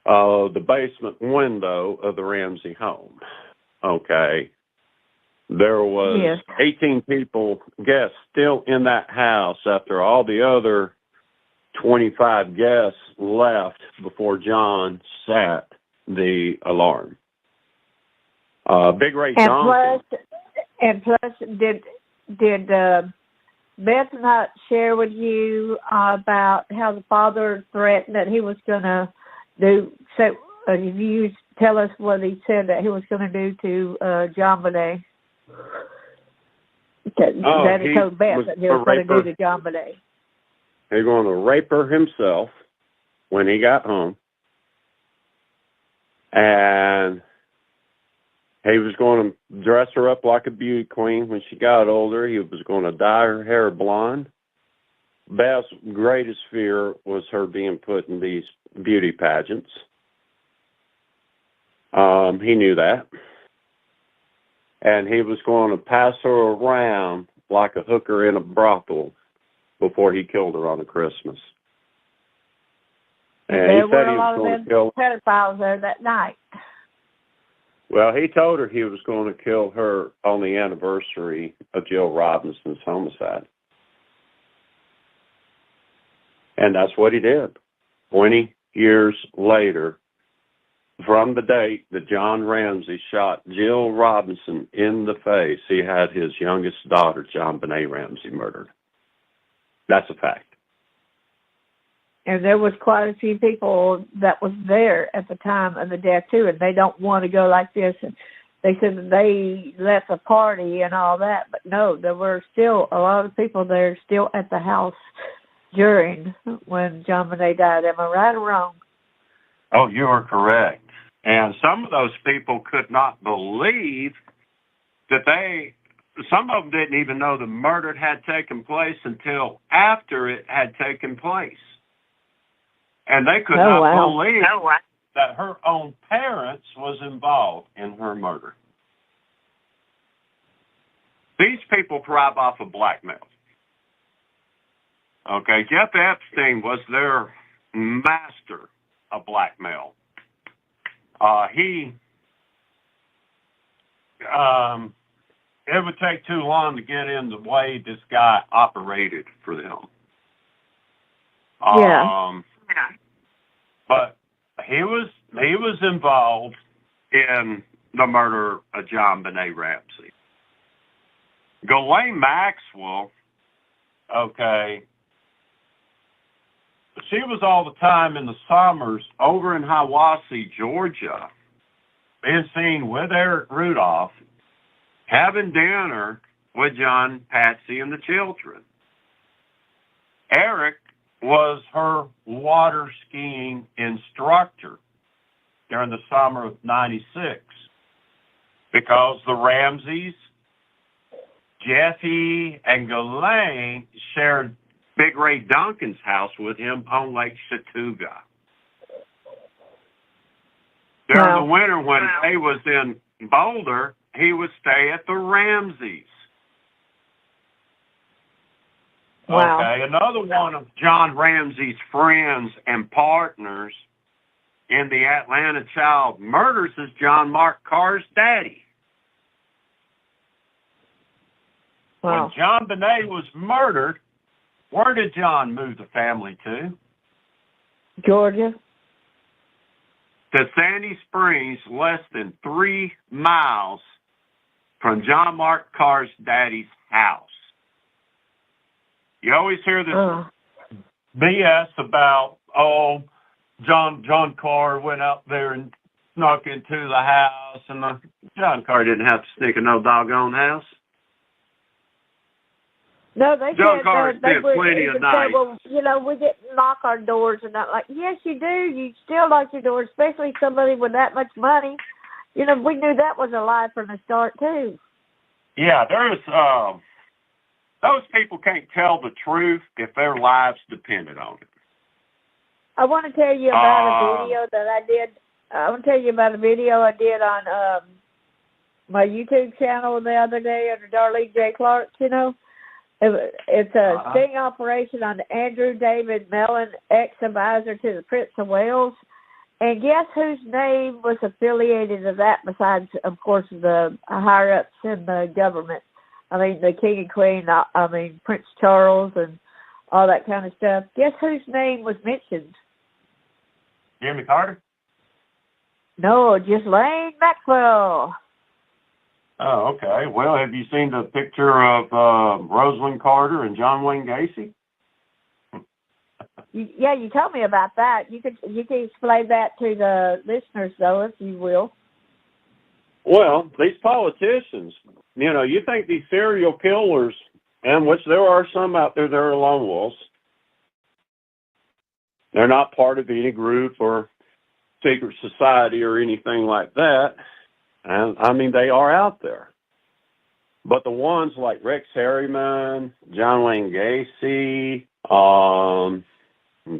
the basement window of the Ramsey home. Okay. There was 18 guests still in that house after all the other 25 guests left before John set the alarm. Big Ray Johnson. Plus, did Beth not share with you about how the father threatened that he was going to do? So, you tell us what he said that he was going to do to John Bonet. That he told Beth that he was going to do to John Bonet. He was going to rape her himself when he got home, and he was going to dress her up like a beauty queen when she got older. He was going to dye her hair blonde. Beth's greatest fear was her being put in these beauty pageants. He knew that. And he was going to pass her around like a hooker in a brothel before he killed her on a Christmas. And there were a lot of them pedophiles there that night. Well, he told her he was going to kill her on the anniversary of Jill Robinson's homicide. And that's what he did. 20 years later, from the date that John Ramsey shot Jill Robinson in the face, he had his youngest daughter, John Bonet Ramsey, murdered. That's a fact. And there was quite a few people that was there at the time of the death, too, and they don't want to go like this. And they said that they left the party and all that, but no, there were still a lot of people there still at the house during when John Bonet died. Am I right or wrong? Oh, you are correct. And some of those people could not believe that some of them didn't even know the murder had taken place until after it had taken place. And they could not believe that her own parents was involved in her murder. These people thrive off of blackmail. Okay, Jeff Epstein was their master of blackmail. It would take too long to get in the way this guy operated for them. But he was involved in the murder of John Bonet Ramsey. Ghislaine Maxwell, okay, she was all the time in the summers over in Hiawassee, Georgia, being seen with Eric Rudolph, having dinner with John, Patsy, and the children. Eric was her water skiing instructor during the summer of '96, because the Ramseys, Jeffy, and Ghislaine shared Big Ray Duncan's house with him on Lake Chattooga. During the winter when Ray was in Boulder, he would stay at the Ramseys. Wow. Okay, another one of John Ramsey's friends and partners in the Atlanta child murders is John Mark Carr's daddy. Wow. When John Bonet was murdered, where did John move the family to? Georgia. To Sandy Springs, less than 3 miles from John Mark Carr's daddy's house. You always hear this BS about, John Carr went out there and snuck into the house, and John Carr didn't have to sneak in no doggone house. No, they John said Carr they spent would plenty of even nights. say, well, you know, we didn't lock our doors and not like, yes, you do. You still lock your doors, especially somebody with that much money. You know, we knew that was a lie from the start, too. Yeah, there's, those people can't tell the truth if their lives depended on it. I want to tell you about a video that I did. I want to tell you about a video I did on my YouTube channel the other day under Darlene J. Clark, you know. It's a sting operation on Andrew David Mellon, ex-advisor to the Prince of Wales. And guess whose name was affiliated to that besides, of course, the higher-ups in the government? I mean, the King and Queen, Prince Charles and all that kind of stuff. Guess whose name was mentioned? Jimmy Carter? No, Ghislaine Maxwell. Oh, okay. Well, have you seen the picture of Rosalind Carter and John Wayne Gacy? Yeah, you told me about that. You can explain that to the listeners, though, if you will. Well, these politicians, you know, you think these serial killers, and which there are some out there that are lone wolves, they're not part of any group or secret society or anything like that. And, I mean, they are out there. But the ones like Rex Harriman, John Wayne Gacy, of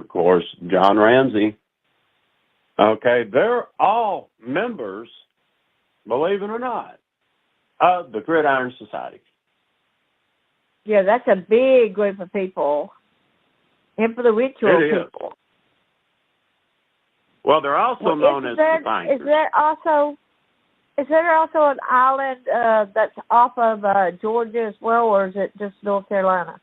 course, John Ramsey, okay, they're all members, believe it or not, of the Gridiron Society. Yeah, that's a big group of people. Influential people. Well, they're also known as the bankers. Is there also an island that's off of Georgia as well, or is it just North Carolina?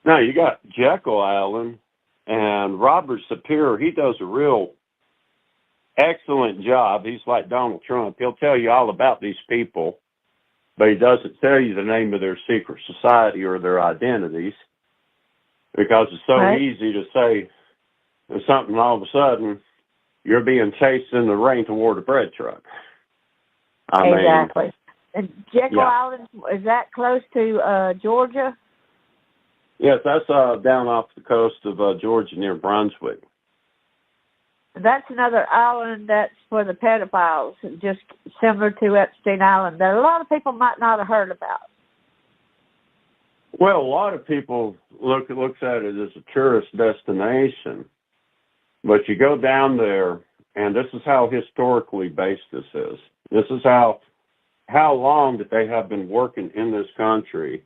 No, you got Jekyll Island, and Robert Sapir, he does a real excellent job. He's like Donald Trump. He'll tell you all about these people, but he doesn't tell you the name of their secret society or their identities, because it's so easy to say something all of a sudden you're being chased in the rain toward a bread truck. Exactly. And Jekyll Island, is that close to Georgia? Yes, that's down off the coast of Georgia near Brunswick. That's another island that's for the pedophiles, just similar to Epstein Island, that a lot of people might not have heard about. Well, a lot of people looks at it as a tourist destination, but you go down there, and this is how historically based this is. This is how long that they have been working in this country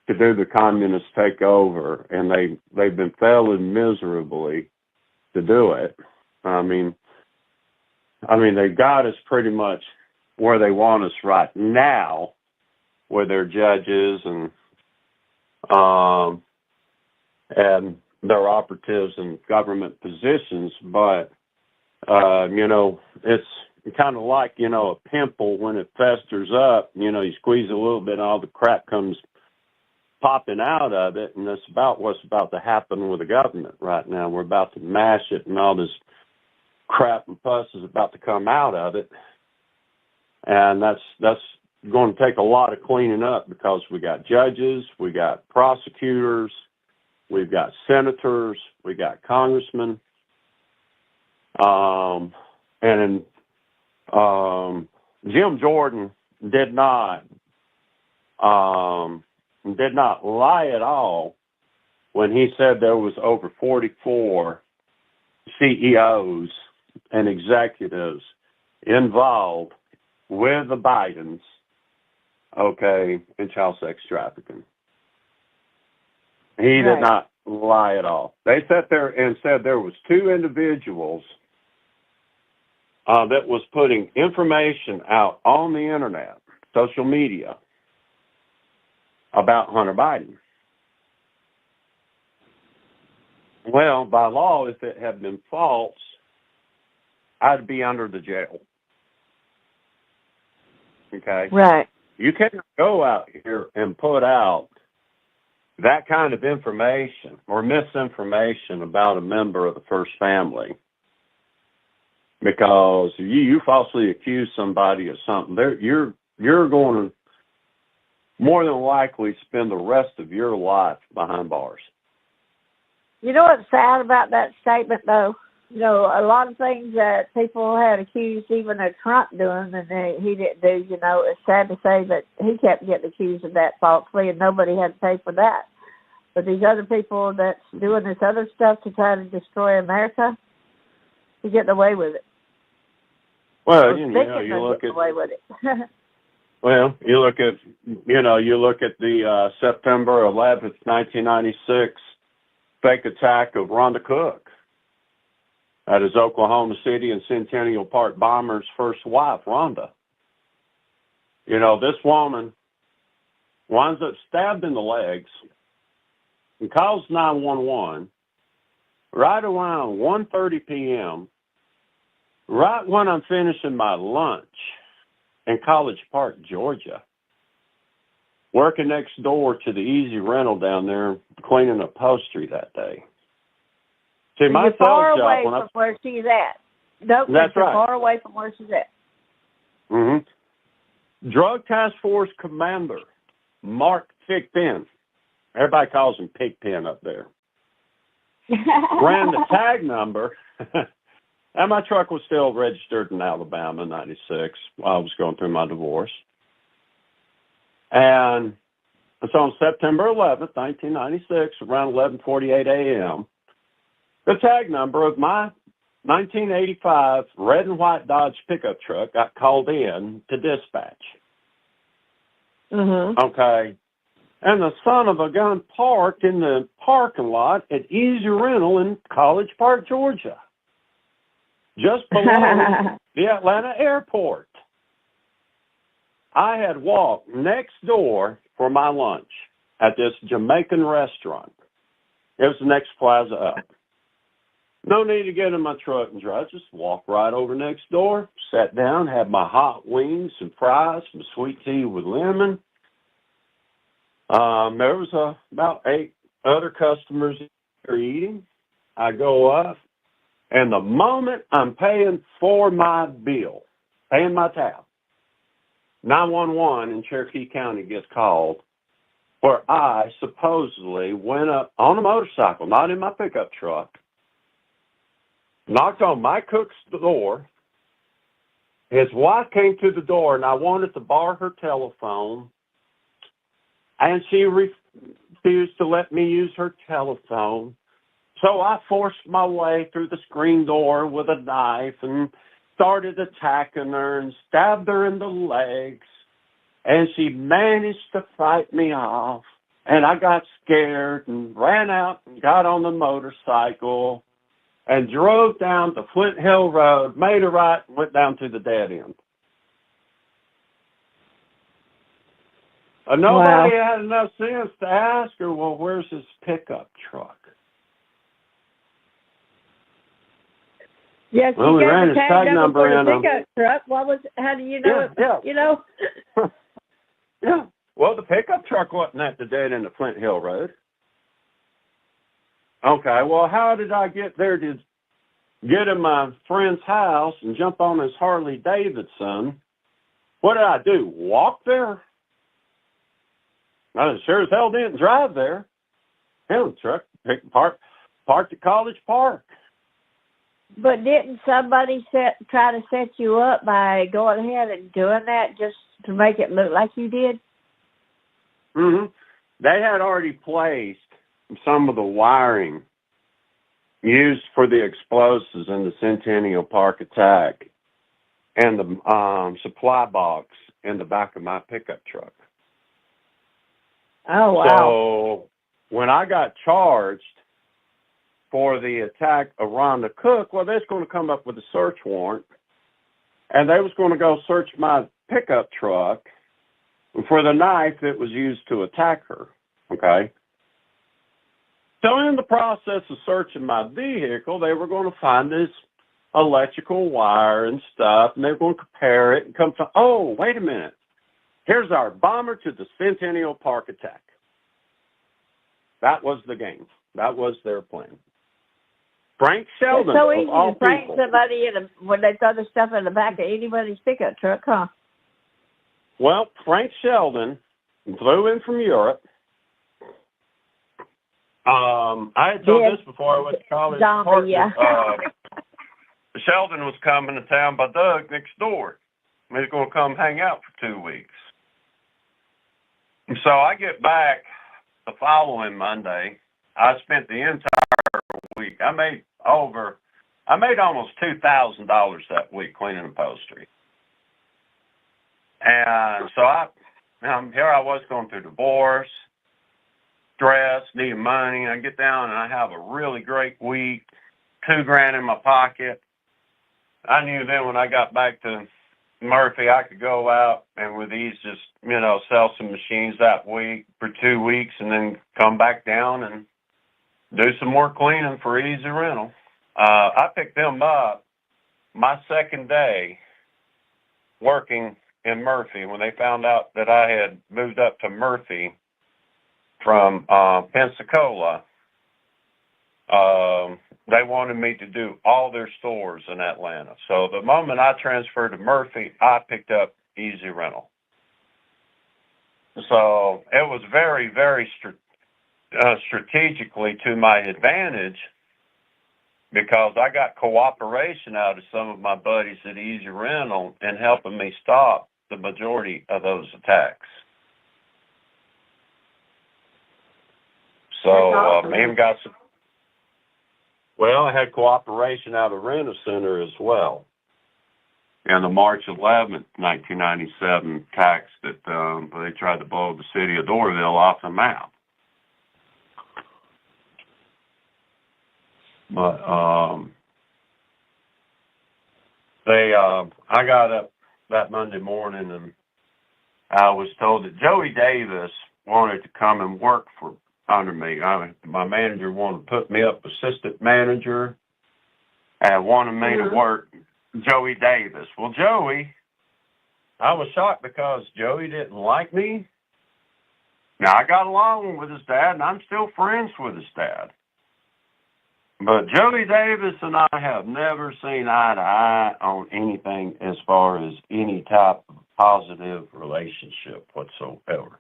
to do the communist takeover, and they've been failing miserably to do it. I mean, they got us pretty much where they want us right now, with their judges and their operatives in government positions. But it's kind of like a pimple when it festers up. You squeeze a little bit, all the crap comes popping out of it, and that's about what's about to happen with the government right now. We're about to mash it, and all this crap and pus is about to come out of it, and that's going to take a lot of cleaning up, because we got judges, we got prosecutors, we've got senators, we got congressmen, and Jim Jordan did not lie at all when he said there was over 44 CEOs and executives involved with the Bidens, okay, in child sex trafficking. He did not lie at all. They sat there and said there was 2 individuals that was putting information out on the internet, social media, about Hunter Biden. Well, by law, if it had been false, I'd be under the jail. Okay? Right. You can't go out here and put out that kind of information or misinformation about a member of the first family, because you falsely accuse somebody of something. You're going to more than likely spend the rest of your life behind bars. You know what's sad about that statement, though? You know, a lot of things that people had accused even of Trump doing and he didn't do, you know, it's sad to say that he kept getting accused of that falsely and nobody had to pay for that. But these other people that's doing this other stuff to try to destroy America, he's getting away with it. Well, you look at away with it. well, you look at the September 11th, 1996 fake attack of Rhonda Cook. That is Oklahoma City and Centennial Park bomber's first wife, Rhonda. You know, this woman winds up stabbed in the legs and calls 911 right around 1:30 p.m., right when I'm finishing my lunch in College Park, Georgia, working next door to the Easy Rental down there, cleaning upholstery that day. See, my you're far sales away job, from where she's at. Nope, that's you're right. far away from where she's at. Mm-hmm. Drug Task Force Commander Mark Pigpen, everybody calls him Pigpen up there, ran the tag number, and my truck was still registered in Alabama in 96 while I was going through my divorce. And so on September 11th, 1996, around 11:48 a.m., the tag number of my 1985 red and white Dodge pickup truck got called in to dispatch. Mm-hmm. Okay. And the son of a gun parked in the parking lot at Easy Rental in College Park, Georgia, just below the Atlanta airport. I had walked next door for my lunch at this Jamaican restaurant. It was the next plaza up. No need to get in my truck and drive. Just walk right over next door, sat down, had my hot wings, some fries, some sweet tea with lemon. There was about 8 other customers there eating. I go up, and the moment I'm paying for my bill, paying my tab, 911 in Cherokee County gets called, where I supposedly went up on a motorcycle, not in my pickup truck, knocked on my cook's door. His wife came to the door, and I wanted to borrow her telephone, and she refused to let me use her telephone. So I forced my way through the screen door with a knife and started attacking her and stabbed her in the legs. And she managed to fight me off. And I got scared and ran out and got on the motorcycle and drove down the Flint Hill Road, made a right, and went down to the dead end. Nobody had enough sense to ask her, well, where's his pickup truck? Yes, well, you we got ran the his tag number for in the pickup truck. How do you know it? Yeah. You know? Yeah. Well, the pickup truck wasn't at the dead end of Flint Hill Road. Okay, well, how did I get there to get in my friend's house and jump on his Harley Davidson? What did I do? Walk there? I sure as hell didn't drive there. Hell, the truck Parked at College Park. But didn't somebody try to set you up by going ahead and doing that just to make it look like you did? Mm-hmm. They had already placed some of the wiring used for the explosives in the Centennial Park attack and the supply box in the back of my pickup truck. Oh, wow. So when I got charged for the attack of Rhonda Cook, well, they was going to come up with a search warrant, and they was going to go search my pickup truck for the knife that was used to attack her, okay? So in the process of searching my vehicle, they were going to find this electrical wire and stuff, and they were going to compare it and come to, oh, wait a minute. Here's our bomber to the Centennial Park attack. That was the game. That was their plan. Frank Sheldon, it's so of easy all to prank people. somebody when they throw the stuff in the back of anybody's pickup truck, huh? Well, Frank Sheldon flew in from Europe. I had told this before I went to college. Zombie, yeah. Sheldon was coming to town by Doug next door. He was going to come hang out for 2 weeks. So I get back the following Monday. I spent the entire week. I made almost $2,000 that week cleaning upholstery. And so here I was going through divorce, stress, needing money. I get down and I have a really great week, $2,000 in my pocket. I knew then when I got back to Murphy, I could go out and with ease just, sell some machines that week for 2 weeks and then come back down and do some more cleaning for Easy Rental. I picked them up my second day working in Murphy when they found out that I had moved up to Murphy from Pensacola. They wanted me to do all their stores in Atlanta. So the moment I transferred to Murphy, I picked up Easy Rental. So it was very, very strategically to my advantage because I got cooperation out of some of my buddies at Easy Rental in helping me stop the majority of those attacks. So even got some. Well, I had cooperation out of Rent-A-Center as well. And the March 11th, 1997 attacks that they tried to blow the city of Doraville off the map. But I got up that Monday morning and I was told that Joey Davis wanted to come and work under me. My manager wanted to put me up assistant manager and wanted me to work Joey Davis. Well, Joey, I was shocked because Joey didn't like me. Now, I got along with his dad, and I'm still friends with his dad. But Joey Davis and I have never seen eye to eye on anything as far as any type of positive relationship whatsoever.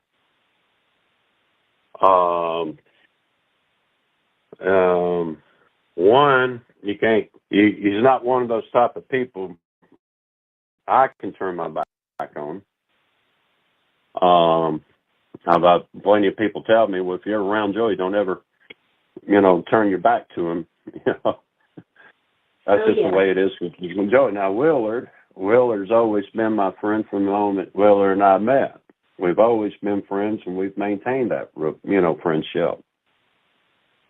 One, he's not one of those type of people I can turn my back on. I've had plenty of people tell me, well, if you're around Joey, don't ever, turn your back to him. That's just the way it is with Joey. Now, Willard's always been my friend from the moment Willard and I met. We've always been friends, and we've maintained that, friendship.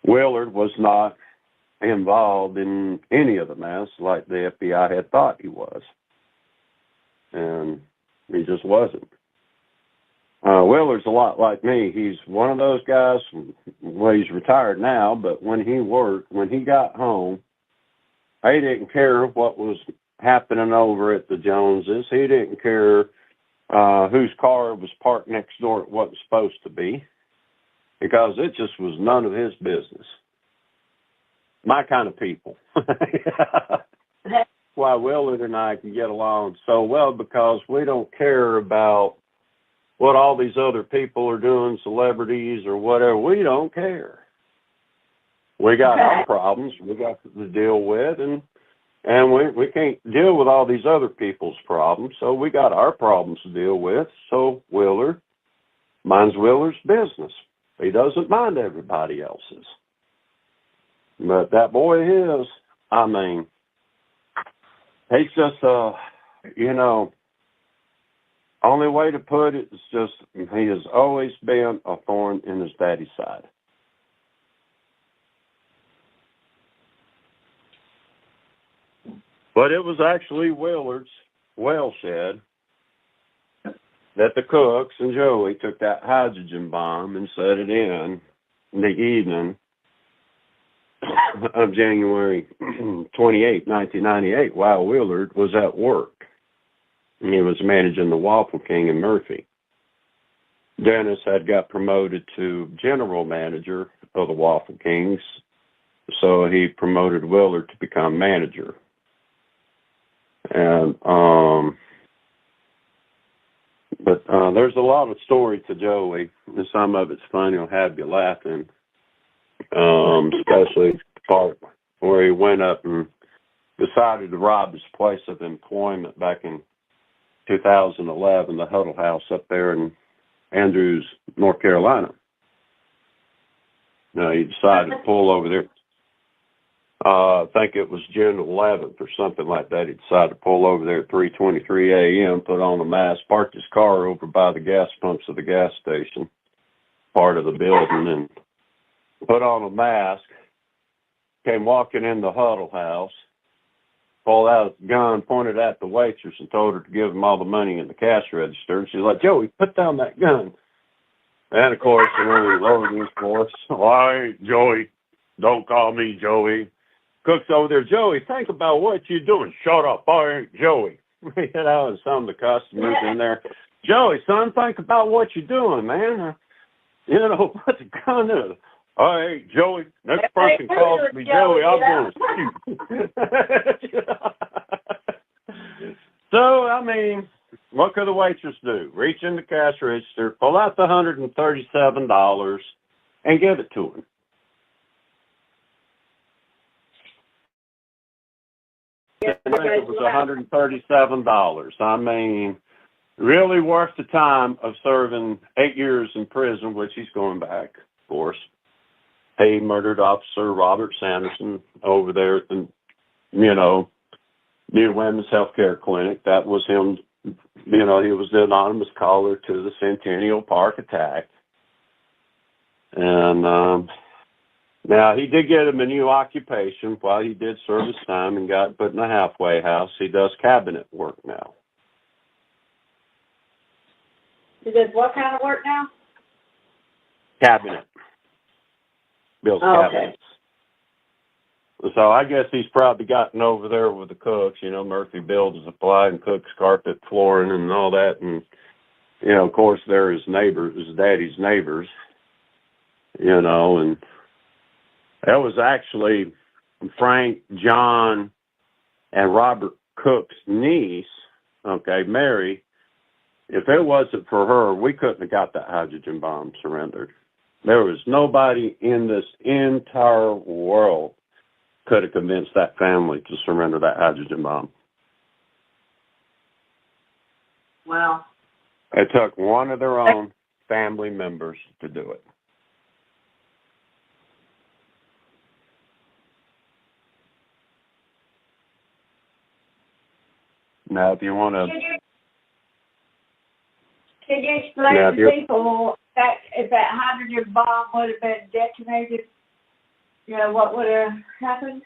Willard was not involved in any of the mess like the FBI had thought he was. And he just wasn't. Willard's a lot like me. He's one of those guys, well, he's retired now, but when he got home, he didn't care what was happening over at the Joneses. He didn't care whose car was parked next door it wasn't supposed to be, because it just was none of his business. My kind of people. That's why Willard and I can get along so well, because we don't care about what all these other people are doing, celebrities or whatever. We don't care. We got our problems we got to deal with, and we can't deal with all these other people's problems, so we got our problems to deal with. So Willard minds Willard's business. He doesn't mind everybody else's. But that boy is, I mean, he's just, only way to put it is just he has always been a thorn in his daddy's side. But it was actually Willard's well shed that the Cooks and Joey took that hydrogen bomb and set it in the evening of January 28, 1998, while Willard was at work. And he was managing the Waffle King in Murphy. Dennis had got promoted to general manager of the Waffle Kings, so he promoted Willard to become manager. And but there's a lot of story to Joey, and some of it's funny. It'll have you laughing, especially the part where he went up and decided to rob his place of employment back in 2011, the Huddle House up there in Andrews, North Carolina. He decided to pull over there. I think it was June 11th or something like that. He decided to pull over there at 3:23 a.m., put on a mask, parked his car over by the gas pumps of the gas station, part of the building, and put on a mask, came walking in the Huddle House, pulled out a gun, pointed at the waitress, and told her to give him all the money in the cash register. And she's like, "Joey, put down that gun." And, of course, he lowered his voice. "All right, Joey, don't call me Joey." Cook's over there, "Joey, think about what you're doing." "Shut up, all right, Joey." And some of the customers in there, "Joey, son, think about what you're doing, man. Put the gun in. All right, Joey, next person calls me Joey, I'm going to shoot." So, I mean, what could the waitress do? Reach in the cash register, pull out the $137, and give it to him. I think it was $137. I mean, really worth the time of serving 8 years in prison, which he's going back, of course. He murdered Officer Robert Sanderson over there at the, New Women's Healthcare Clinic. That was him. He was the anonymous caller to the Centennial Park attack. And now, he did get him a new occupation while he did serve his time and got put in a halfway house. He does cabinet work now. He does what kind of work now? Cabinet. Builds cabinets. So I guess he's probably gotten over there with the Cooks. Murphy builds a supply and Cooks carpet, flooring, and all that. And, of course, they're his neighbors, his daddy's neighbors, and that was actually Frank, John, and Robert Cook's niece, Mary. If it wasn't for her, we couldn't have got that hydrogen bomb surrendered. There was nobody in this entire world could have convinced that family to surrender that hydrogen bomb. Wow. It took one of their own family members to do it. Now, if you want to... Can you explain to people that if that hydrogen bomb would have been detonated, what would have happened?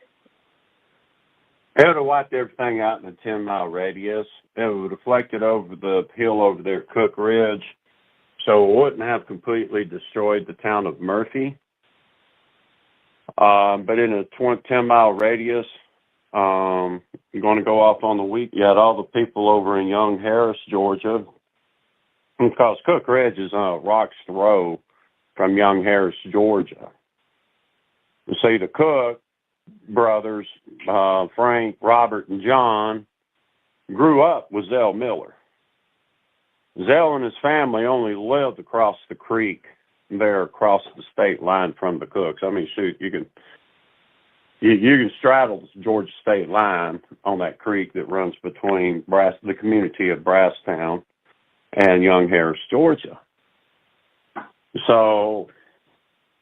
It would have wiped everything out in a 10-mile radius. It would have deflected over the hill over there at Cook Ridge, so it wouldn't have completely destroyed the town of Murphy. But in a 10-mile radius, you're going to go off on the week. You had all the people over in Young Harris, Georgia, because Cook Ridge is on a rock's throw from Young Harris, Georgia. You see, the Cook brothers, Frank, Robert, and John, grew up with Zell Miller. Zell and his family only lived across the creek there, across the state line from the Cooks. I mean, shoot, you can you can straddle the Georgia state line on that creek that runs between the community of Brasstown and Young Harris, Georgia. So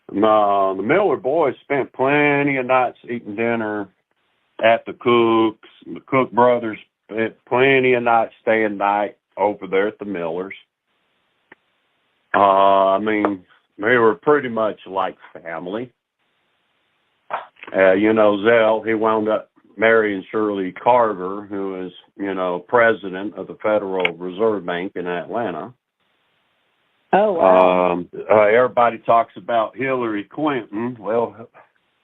the Miller boys spent plenty of nights eating dinner at the Cooks. The Cook brothers spent plenty of nights staying night over there at the Millers. I mean, they were pretty much like family. Zell, he wound up marrying Shirley Carver, who is, president of the Federal Reserve Bank in Atlanta. Oh, wow. Everybody talks about Hillary Clinton. Well,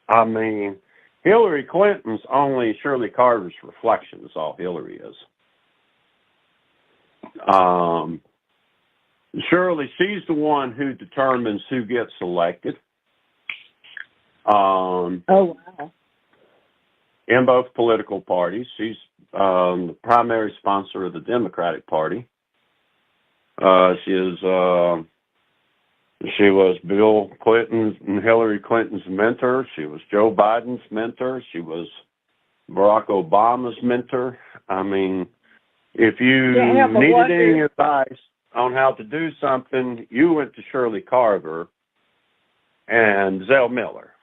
I mean, Hillary Clinton's only Shirley Carver's reflection is all Hillary is. Shirley, she's the one who determines who gets elected. Oh, wow. In both political parties. She's the primary sponsor of the Democratic Party. She was Bill Clinton's and Hillary Clinton's mentor. She was Joe Biden's mentor. She was Barack Obama's mentor. I mean, if you needed any advice on how to do something, you went to Shirley Carver and Zell Miller.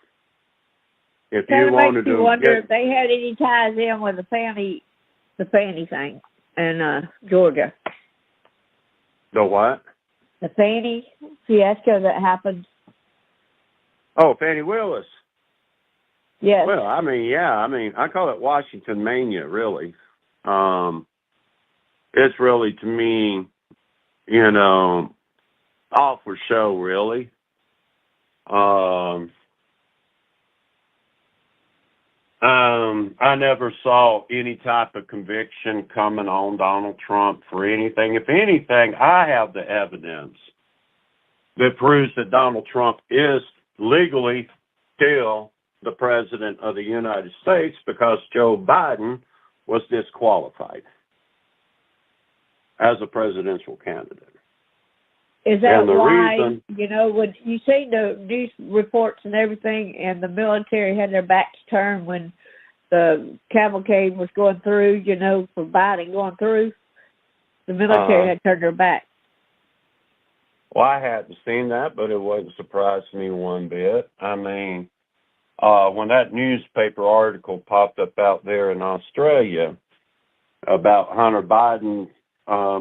If you wanted to wonder if they had any ties in with the Fannie thing in Georgia. The what? The Fannie fiasco that happened. Oh, Fannie Willis. Yes. Well, I call it Washington Mania, really. It's really, to me, all for show, really. I never saw any type of conviction coming on Donald Trump for anything. If anything, I have the evidence that proves that Donald Trump is legally still the president of the United States because Joe Biden was disqualified as a presidential candidate. Is that why, when you see the news reports and everything, and the military had their backs turned when the cavalcade was going through, for Biden going through, the military had turned their back? Well, I hadn't seen that, but it wouldn't surprise me one bit. I mean, when that newspaper article popped up out there in Australia about Hunter Biden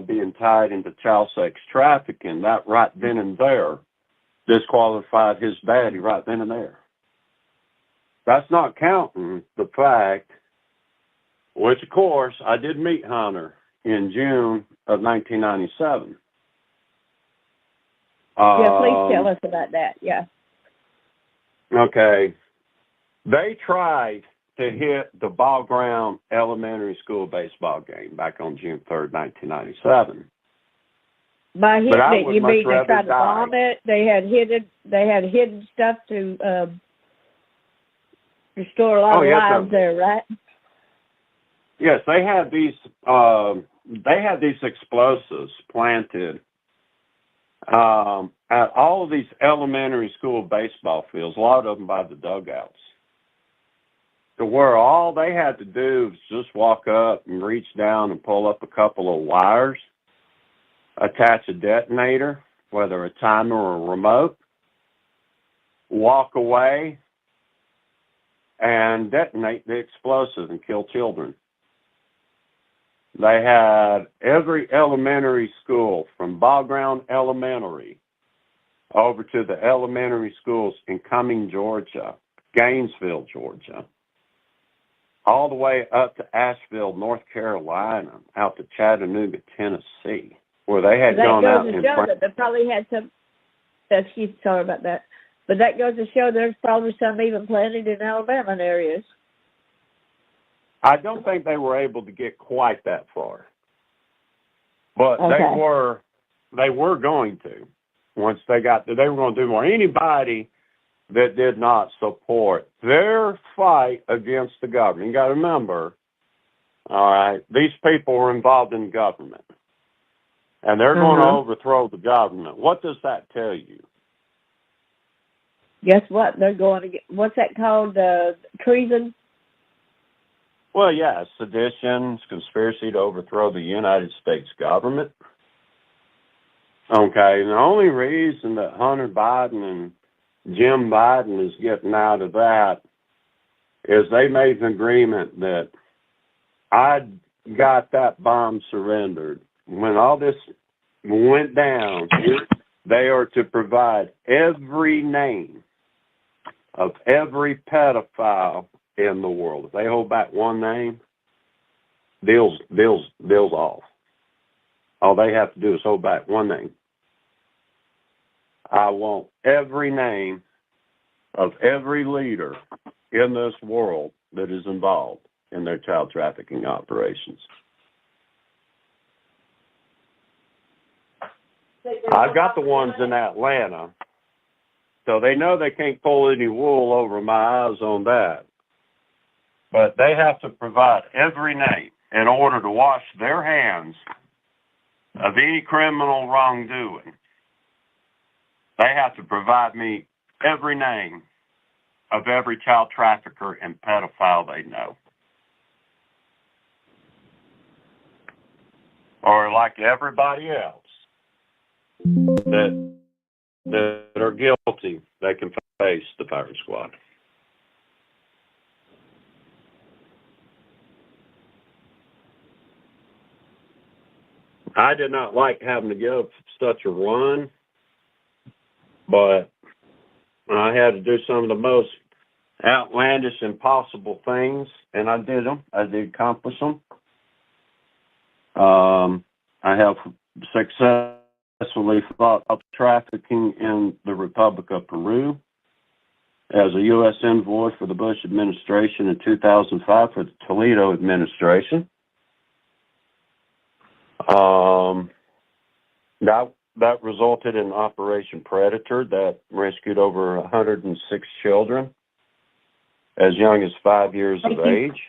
being tied into child sex trafficking, that right then and there disqualified his daddy right then and there. That's not counting the fact, which of course I did meet Hunter in June of 1997. Yeah, please tell us about that, yeah. Okay. They tried to hit the Ball Ground Elementary School baseball game back on June 3rd, 1997. By hitting it, you mean they tried to bomb it? They had hidden stuff to restore a lot of lives there, right? Yes, they had these explosives planted at all of these elementary school baseball fields, a lot of them by the dugouts, to where all they had to do was just walk up and reach down and pull up a couple of wires, attach a detonator, whether a timer or a remote, walk away, and detonate the explosive and kill children. They had every elementary school from Ball Ground Elementary over to the elementary schools in Cumming, Georgia, Gainesville, Georgia, all the way up to Asheville, North Carolina, out to Chattanooga, Tennessee, where they had gone out and that they probably had some. Sorry about that, but that goes to show there's probably some even planted in Alabama areas. I don't think they were able to get quite that far, but they were going to. Once they got there, they were going to do more. Anybody that did not support their fight against the government, you got to remember, all right, these people were involved in government, and they're going to overthrow the government. What does that tell you? Guess what? They're going to get, what's that called? Treason? Well, yeah, sedition, conspiracy to overthrow the United States government. Okay, and the only reason that Hunter Biden and Jim Biden is getting out of that is they made an agreement that I got that bomb surrendered. When all this went down, they are to provide every name of every pedophile in the world. If they hold back one name, deal's off. All they have to do is hold back one name. I want every name of every leader in this world that is involved in their child trafficking operations. I've got the ones in Atlanta, so they know they can't pull any wool over my eyes on that. But they have to provide every name in order to wash their hands of any criminal wrongdoing. They have to provide me every name of every child trafficker and pedophile they know. Or like everybody else that are guilty, they can face the firing squad. I did not like having to give such a run, but I had to do some of the most outlandish, impossible things, and I did them. I did accomplish them. I have successfully fought trafficking in the Republic of Peru as a U.S. envoy for the Bush administration in 2005 for the Toledo administration. That resulted in Operation Predator that rescued over 106 children as young as 5 years of age.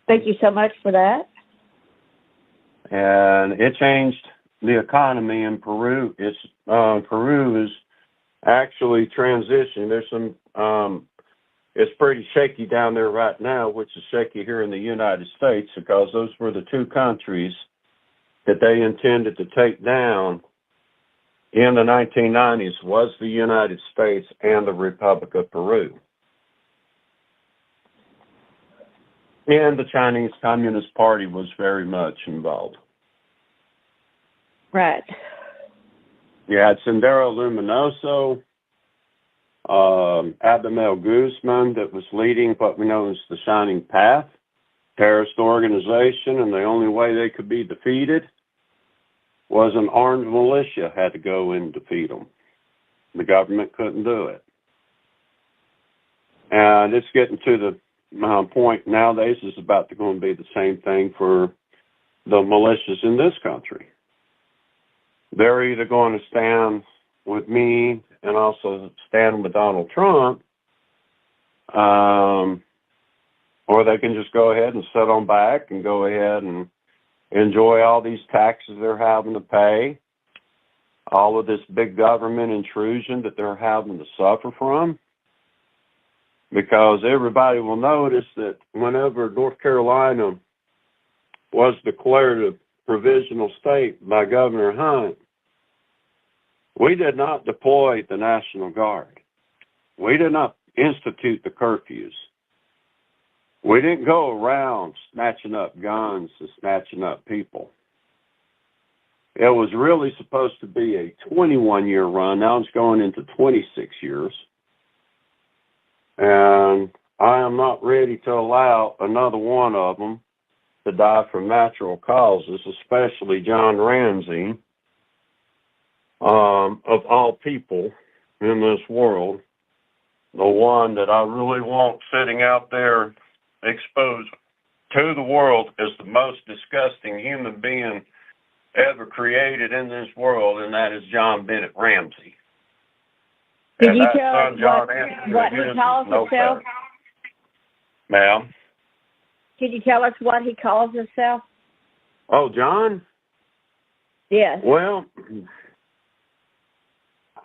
Thank you so much for that. And it changed the economy in Peru. Peru is actually transitioning. There's some, it's pretty shaky down there right now, which is shaky here in the United States, because those were the two countries that they intended to take down in the 1990s was the United States and the Republic of Peru. And the Chinese Communist Party was very much involved. Right. You had Sendero Luminoso, Abimel Guzman that was leading what we know as the Shining Path, terrorist organization, and the only way they could be defeated was an armed militia had to go and defeat them. The government couldn't do it. And it's getting to the point nowadays is about to go and be the same thing for the militias in this country. They're either going to stand with me and also stand with Donald Trump, or they can just go ahead and sit on back and go ahead and enjoy all these taxes they're having to pay, all of this big government intrusion that they're having to suffer from. Because everybody will notice that whenever North Carolina was declared a provisional state by Governor Hunt, we did not deploy the National Guard. We did not institute the curfews. We didn't go around snatching up guns and snatching up people. It was really supposed to be a 21-year run. Now it's going into 26 years. And I am not ready to allow another one of them to die from natural causes, especially John Ramsey, of all people in this world, the one that I really want sitting out there exposed to the world as the most disgusting human being ever created in this world, and that is John Bennett Ramsey. Did you tell us what he calls himself? Ma'am? Could you tell us what he calls himself? Oh, John? Yes. Well,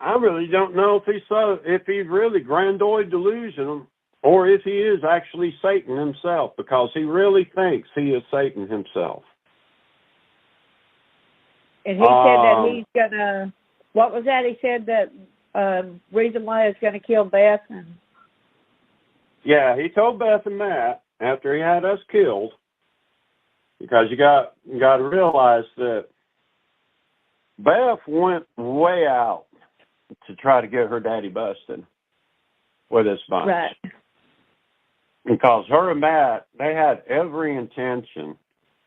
I really don't know if he's really grandoid delusional or if he is actually Satan himself, because he really thinks he is Satan himself. And he said that he's gonna. What was that? He said that reason why he's gonna kill Beth. Yeah, he told Beth and Matt after he had us killed, because you got to realize that Beth went way out to try to get her daddy busted with this bunch. Right. Because her and Matt, they had every intention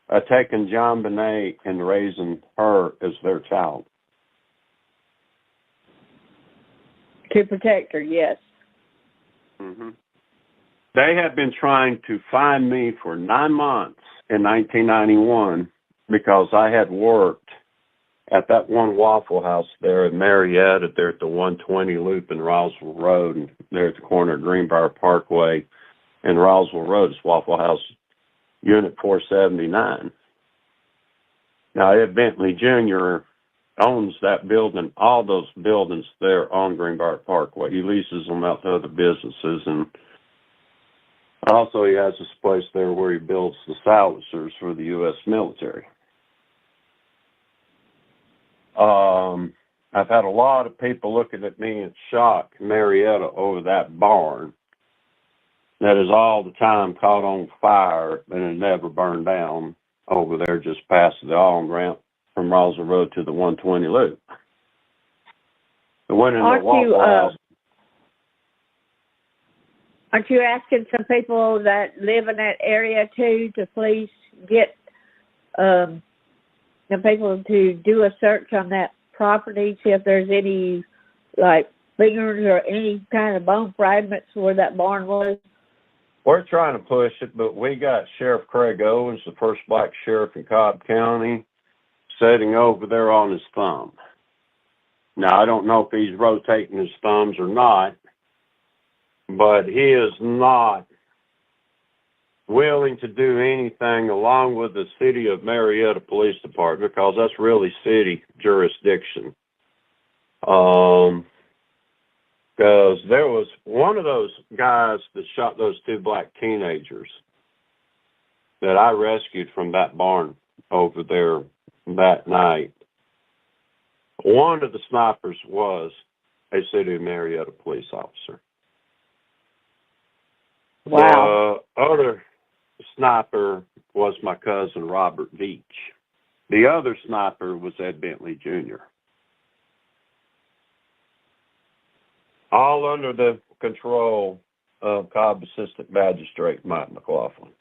of taking John Bonet and raising her as their child. To protect her, yes. Mm-hmm. They had been trying to find me for 9 months in 1991 because I had worked at that one Waffle House there in Marietta, there at the 120 Loop in Roswell Road, and there at the corner of Greenbrier Parkway and Roswell Road is Waffle House Unit 479. Now, Ed Bentley Jr. owns that building, all those buildings there on Greenbrier Parkway. He leases them out to other businesses, and also he has this place there where he builds the silencers for the U.S. military. I've had a lot of people looking at me in shock in Marietta over that barn that is all the time caught on fire and it never burned down over there just past the on-ramp from Roswell Road to the 120 Loop. It went in the Waffle House. Aren't you asking some people that live in that area too to please get the people to do a search on that property, see if there's any like fingers or any kind of bone fragments where that barn was? We're trying to push it, but we got Sheriff Craig Owens, the first black sheriff in Cobb County, sitting over there on his thumb. Now, I don't know if he's rotating his thumbs or not, but he is not willing to do anything along with the City of Marietta Police Department, because that's really city jurisdiction. Because there was one of those guys that shot those two black teenagers that I rescued from that barn over there that night. One of the snipers was a City of Marietta police officer. Wow. The other sniper was my cousin Robert Veach. The other sniper was Ed Bentley Jr. All under the control of Cobb Assistant Magistrate Mike McLaughlin.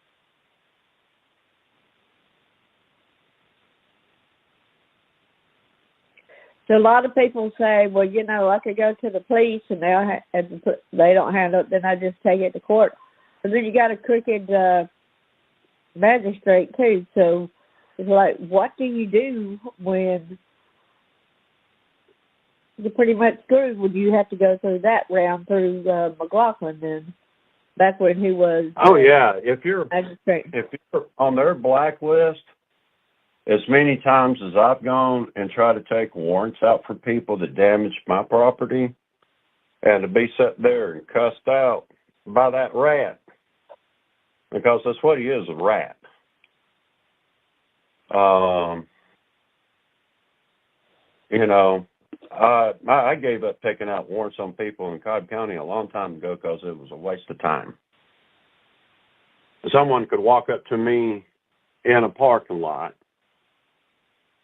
So a lot of people say, well, you know, I could go to the police and they don't handle it, then I just take it to court. But then you got a crooked magistrate too. So it's like, what do you do when you're pretty much screwed? Would you have to go through that round through McLaughlin then? Back when he was if you're magistrate. If you're on their blacklist, as many times as I've gone and tried to take warrants out for people that damaged my property, and to be sat there and cussed out by that rat, because that's what he is, a rat. You know, I gave up taking out warrants on people in Cobb County a long time ago because it was a waste of time. Someone could walk up to me in a parking lot,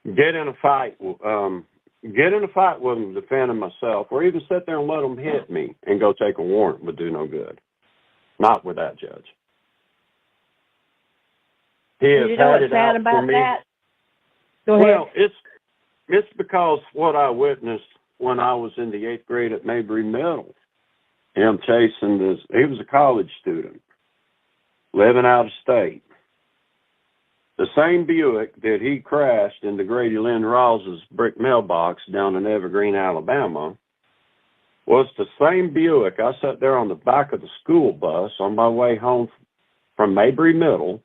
get in a fight with them defending myself, or even sit there and let them hit me and go take a warrant would do no good. Not with that judge. He has had it out for me. That? Go ahead. Well, it's because what I witnessed when I was in the 8th grade at Mabry Middle. Him chasing this, he was a college student, living out of state. The same Buick that he crashed into Grady Lynn Rawls's brick mailbox down in Evergreen, Alabama, was the same Buick I sat there on the back of the school bus on my way home from Mabry Middle,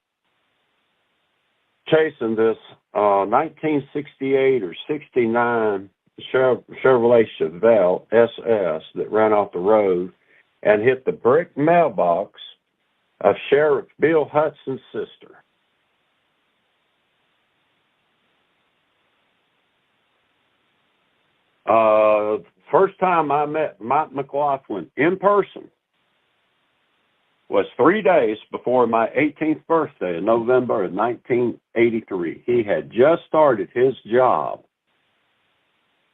chasing this 1968 or 69 Chevrolet Chevelle SS that ran off the road and hit the brick mailbox of Sheriff Bill Hudson's sister. First time I met Mike McLaughlin in person was 3 days before my 18th birthday in November of 1983. He had just started his job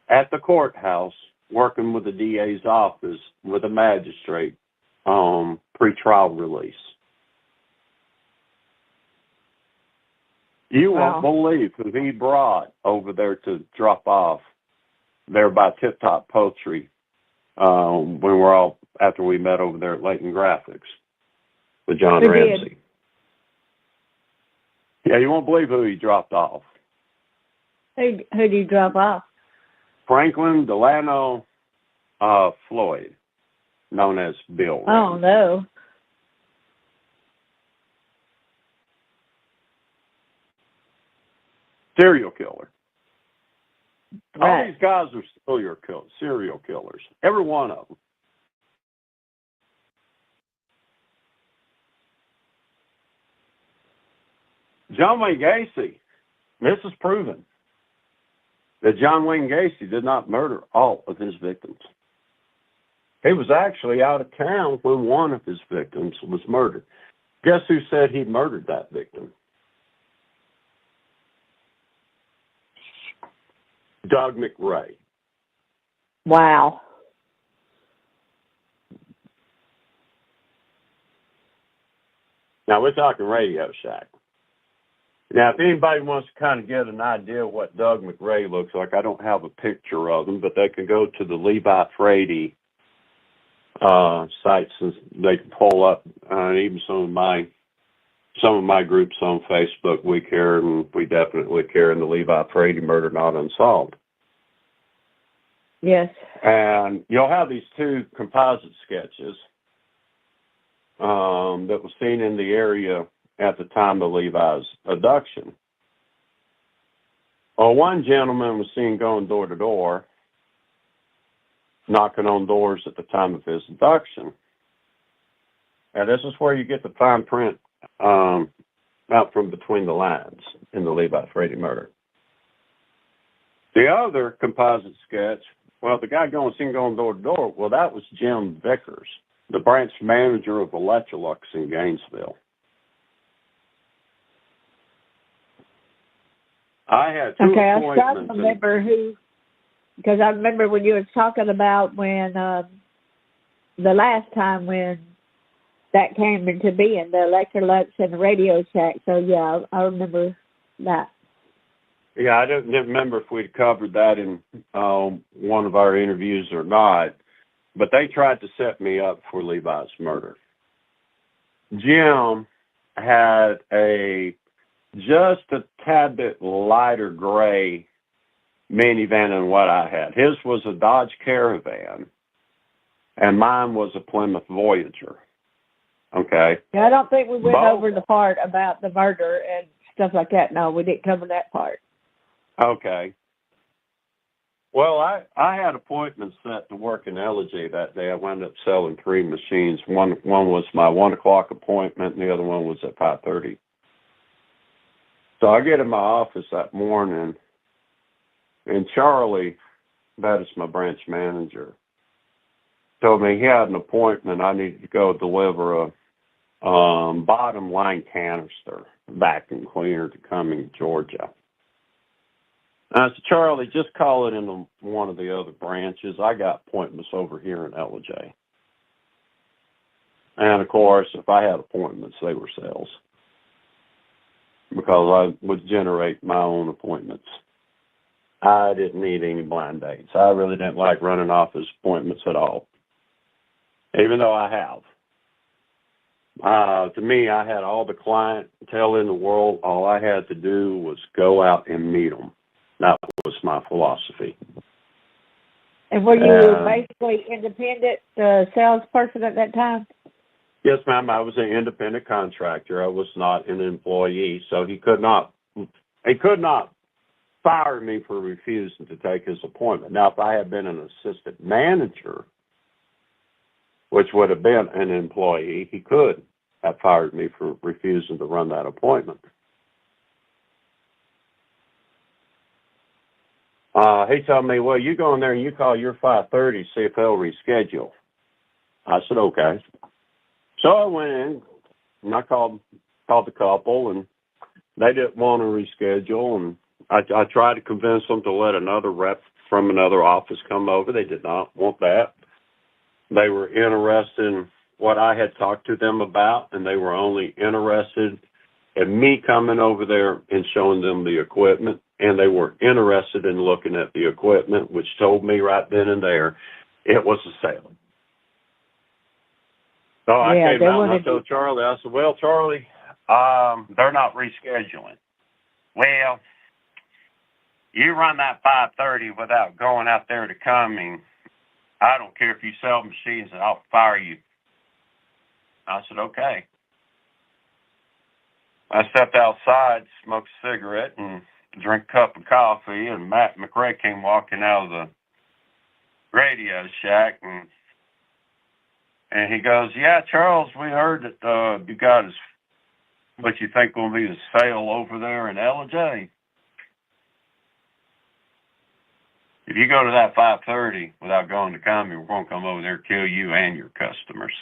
at the courthouse working with the DA's office with a magistrate on pretrial release. You won't believe who he brought over there to drop off there by Tip Top Poultry when we're all, after we met over there at Layton Graphics with John Ramsey. Yeah, you won't believe who he dropped off. Who did you drop off? Franklin Delano Floyd, known as Bill Ramsey. Oh, no. Serial killer. Right. All these guys are serial killers. Every one of them. John Wayne Gacy, this is proven that John Wayne Gacy did not murder all of his victims. He was actually out of town when one of his victims was murdered. Guess who said he murdered that victim? Doug McRae. Wow. Now, we're talking Radio Shack. Now, if anybody wants to kind of get an idea of what Doug McRae looks like, I don't have a picture of him, but they can go to the Levi Frady sites and they can pull up even some of my groups on Facebook. We care, and we definitely care in the Levi Frady Murder Not Unsolved. Yes. And you'll have these two composite sketches that was seen in the area at the time of Levi's abduction. Well, one gentleman was seen going door to door, knocking on doors at the time of his abduction. And this is where you get the fine print out from between the lines in the Levi Frady murder. The other composite sketch, well, the guy seen going door to door, well, that was Jim Vickers, the branch manager of Electrolux in Gainesville. I had two appointments. I still remember because I remember when you were talking about when the last time when that came into being, the Electrolux and the Radio Shack. So, yeah, I remember that. Yeah, I didn't remember if we'd covered that in one of our interviews or not, but they tried to set me up for Levi's murder. Jim had just a tad bit lighter gray minivan than what I had. His was a Dodge Caravan, and mine was a Plymouth Voyager. Okay? Yeah, I don't think we went over the part about the murder and stuff like that. No, we didn't cover that part. Okay. Well, I had appointments set to work in Elegy that day. I wound up selling 3 machines. One was my 1 o'clock appointment, and the other one was at 5:30. So I get in my office that morning, and Charlie, that is my branch manager, told me he had an appointment. I needed to go deliver a bottom line canister vacuum cleaner to Cumming, Georgia. I said, Charlie, just call it in one of the other branches. I got appointments over here in LJ. And, of course, if I had appointments, they were sales, because I would generate my own appointments. I didn't need any blind dates. I really didn't like running office appointments at all, even though I have. To me, I had all the clientele in the world. All I had to do was go out and meet them. That was my philosophy. And were you basically independent salesperson at that time? Yes, ma'am. I was an independent contractor. I was not an employee, so he could not fired me for refusing to take his appointment. Now, if I had been an assistant manager, which would have been an employee, he could have fired me for refusing to run that appointment. He told me, well, you go in there and you call your 5:30, see if they'll reschedule. I said, okay. So I went in and I called the couple, and they didn't want to reschedule, and I tried to convince them to let another rep from another office come over. They did not want that. They were interested in what I had talked to them about, and they were only interested in me coming over there and showing them the equipment, and they were interested in looking at the equipment, which told me right then and there it was a sale. So I came out and I told Charlie, I said, well, Charlie, they're not rescheduling. Well, you run that 5:30 without going out there to Cumming. I don't care if you sell machines, and I'll fire you. I said, okay. I stepped outside, smoked a cigarette, and drank a cup of coffee, and Matt McRae came walking out of the radio shack, and he goes, yeah, Charles, we heard that you got what you think will be a sale over there in LJ. If you go to that 5:30 without going to Cumming, we're going to come over there and kill you and your customers.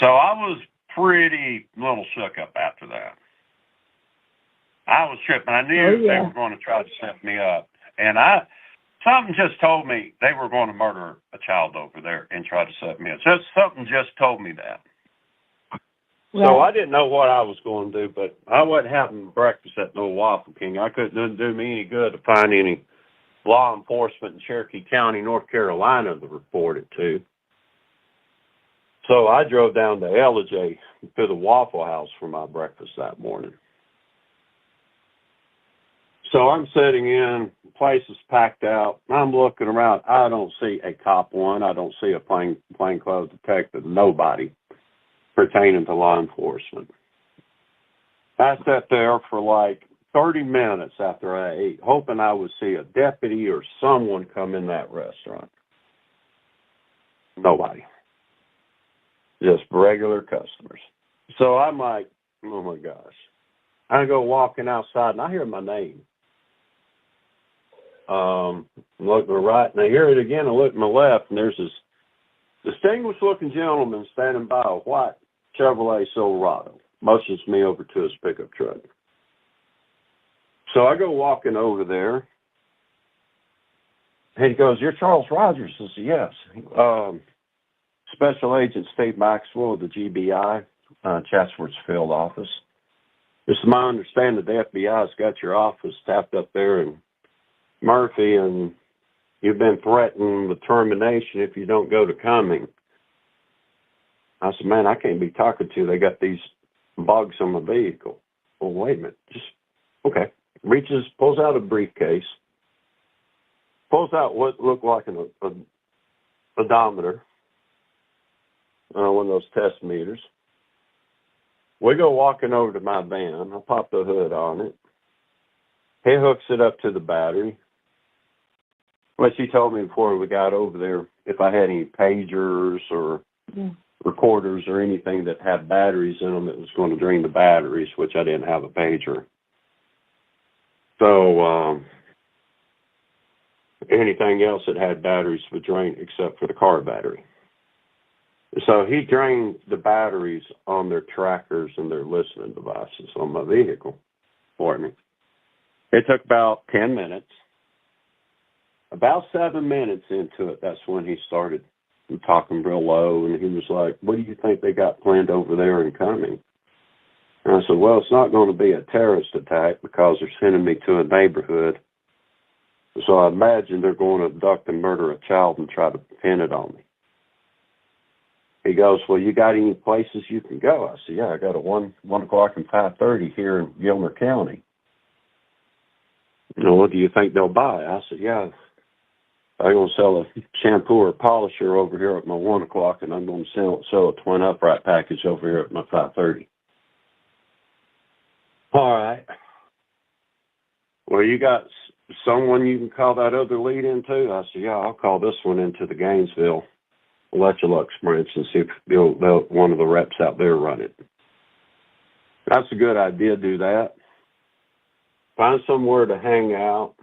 So I was pretty little shook up after that. I was tripping. I knew they were going to try to set me up. And something just told me they were going to murder a child over there and try to set me up. Something just told me that. Right. So I didn't know what I was going to do, but I wasn't having breakfast at no Waffle King. It didn't do me any good to find any law enforcement in Cherokee County, North Carolina to report it to. So I drove down to LJ to the Waffle House for my breakfast that morning. So I'm sitting in, the place is packed out. I'm looking around. I don't see a cop one. I don't see a plainclothes detective, nobody pertaining to law enforcement. I sat there for like 30 minutes after I ate, hoping I would see a deputy or someone come in that restaurant. Nobody. Just regular customers. So I'm like, oh my gosh. I go walking outside and I hear my name. Look to the right and I hear it again. I look to my left and there's this distinguished looking gentleman standing by a white Chevrolet Silverado. Motions me over to his pickup truck. So I go walking over there. And he goes, you're Charles Rogers? I said, yes. Special Agent Steve Maxwell of the GBI, Chatsworth's field office. It's my understanding the FBI's got your office tapped up there in Murphy, and you've been threatened with termination if you don't go to Cumming. I said, man, I can't be talking to you. They got these bugs on my vehicle. Well, wait a minute. Just, okay. Pulls out a briefcase, pulls out what looked like an odometer, one of those test meters. We go walking over to my van. I pop the hood on it. He hooks it up to the battery. Which he told me before we got over there if I had any pagers or recorders or anything that had batteries in them, it was going to drain the batteries, which I didn't have a pager. So anything else that had batteries would drain except for the car battery. So he drained the batteries on their trackers and their listening devices on my vehicle for me. It took about 10 minutes. About 7 minutes into it, that's when he started talking real low, and he was like, what do you think they got planned over there in Cumming? And I said, well, it's not going to be a terrorist attack because they're sending me to a neighborhood. So I imagine they're going to abduct and murder a child and try to pin it on me. He goes, well, you got any places you can go? I said, yeah, I got a 1 o'clock and 5:30 here in Gilmer County. You know, what do you think they'll buy? I said, yeah, I'm going to sell a shampoo or polisher over here at my 1 o'clock, and I'm going to sell a twin upright package over here at my 5:30. All right. well, you got someone you can call that other lead into? I said, yeah, I'll call this one into the Gainesville Electrolux branch and see if one of the reps out there run it. That's a good idea, do that. Find somewhere to hang out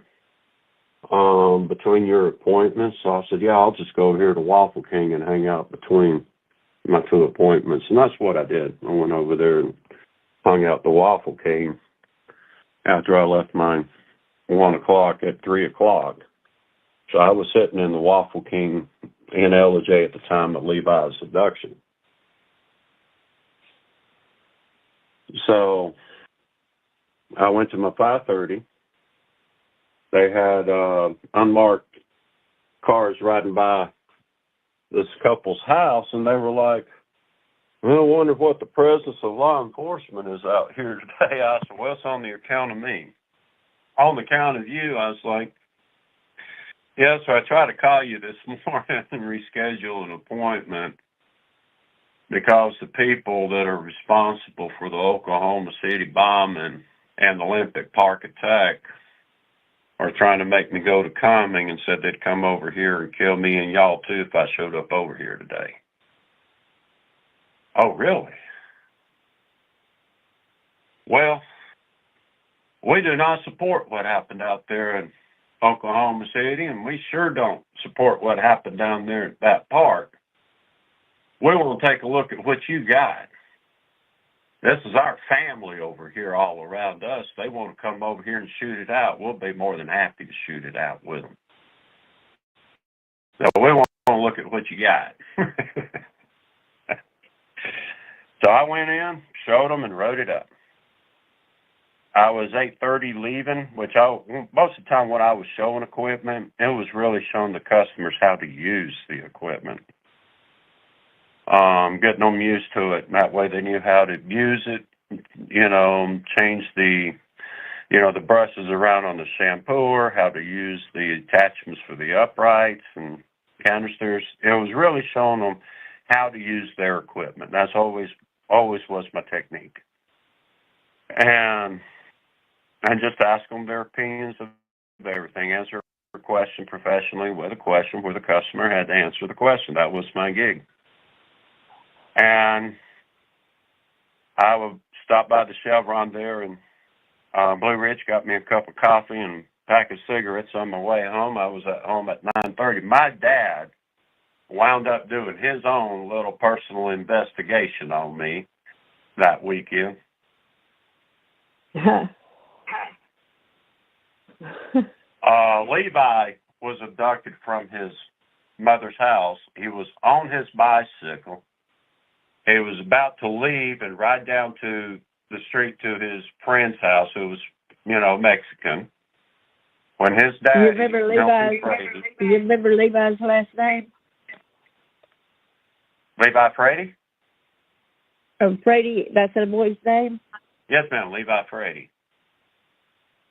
between your appointments. So I said, yeah, I'll just go over here to Waffle King and hang out between my two appointments. And that's what I did. I went over there and hung out the Waffle King after I left mine 1 o'clock at 3 o'clock. So I was sitting in the Waffle King in LJ at the time of Levi's abduction. So I went to my 5:30. They had unmarked cars riding by this couple's house, and they were like, well, I wonder what the presence of law enforcement is out here today. I said, well, it's on the account of me. On the account of you, I was like, yeah, so I tried to call you this morning and reschedule an appointment because the people that are responsible for the Oklahoma City bombing and the Olympic Park attack are trying to make me go to Cumming and said they'd come over here and kill me and y'all too if I showed up over here today. Oh, really? Well, we do not support what happened out there in Oklahoma City, and we sure don't support what happened down there at that park. We want to take a look at what you got. This is our family over here all around us. They want to come over here and shoot it out. We'll be more than happy to shoot it out with them. So we want to look at what you got. So I went in, showed them, and wrote it up. I was 8:30 leaving, which most of the time when I was showing equipment, it was really showing the customers how to use the equipment. Getting them used to it. And that way they knew how to use it, change the brushes around on the shampooer, how to use the attachments for the uprights and canisters. It was really showing them how to use their equipment. That's always was my technique. And just ask them their opinions of everything. Answer a question professionally with a question where the customer had to answer the question. That was my gig. And I would stop by the Chevron there, and Blue Ridge got me a cup of coffee and a pack of cigarettes on my way home. I was at home at 9:30. My dad wound up doing his own little personal investigation on me that weekend. Levi was abducted from his mother's house. He was on his bicycle. He was about to leave and ride down to the street to his friend's house, who was, Mexican. When his dad... Do you remember Levi's last name? Levi Frady? Oh, Frady, that's a boy's name? Yes, ma'am, Levi Frady.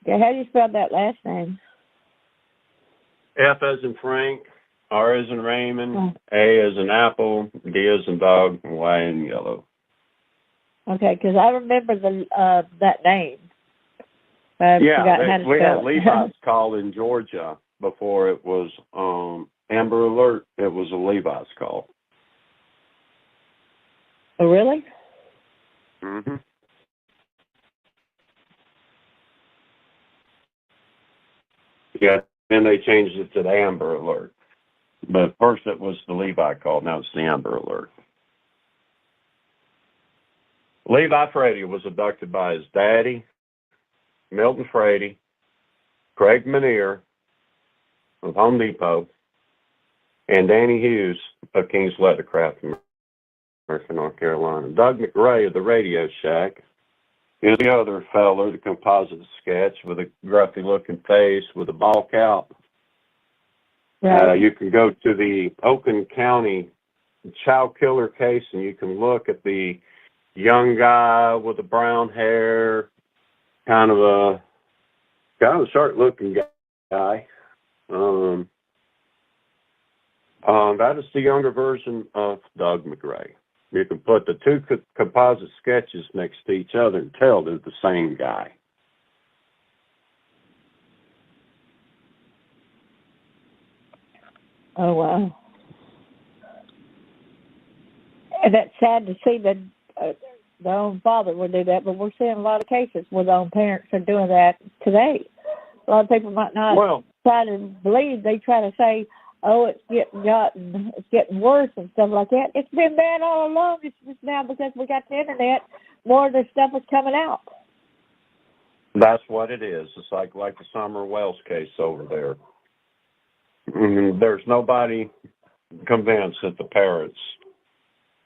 Okay, how do you spell that last name? F as in Frank, R as in Raymond, A as in Apple, D as in dog, and Y in yellow. Okay, because I remember that name. I forgot how to we spell had Levi's call in Georgia before it was Amber Alert. It was a Levi's call. Oh, really? Mm-hmm. Yeah, then they changed it to the Amber Alert. But first it was the Levi call, now it's the Amber Alert. Levi Frady was abducted by his daddy, Milton Frady, Craig Manier of Home Depot, and Danny Hughes of King's Leathercraft in North Carolina. Doug McRae of the Radio Shack is the other feller, the composite sketch with a gruffy-looking face with a bulk out. Right. You can go to the Oakland County child killer case, and you can look at the young guy with the brown hair, kind of a sharp-looking guy. That is the younger version of Doug McRae. You can put the two composite sketches next to each other and tell they're the same guy. Oh, wow. And that's sad to see that their own father would do that, but we're seeing a lot of cases where their own parents are doing that today. A lot of people might not try to believe. They try to say, oh, it's getting worse and stuff like that. It's been bad all along. It's just now because we got the internet, more of the stuff is coming out. That's what it is. It's like the Summer Wells case over there. There's nobody convinced that the parents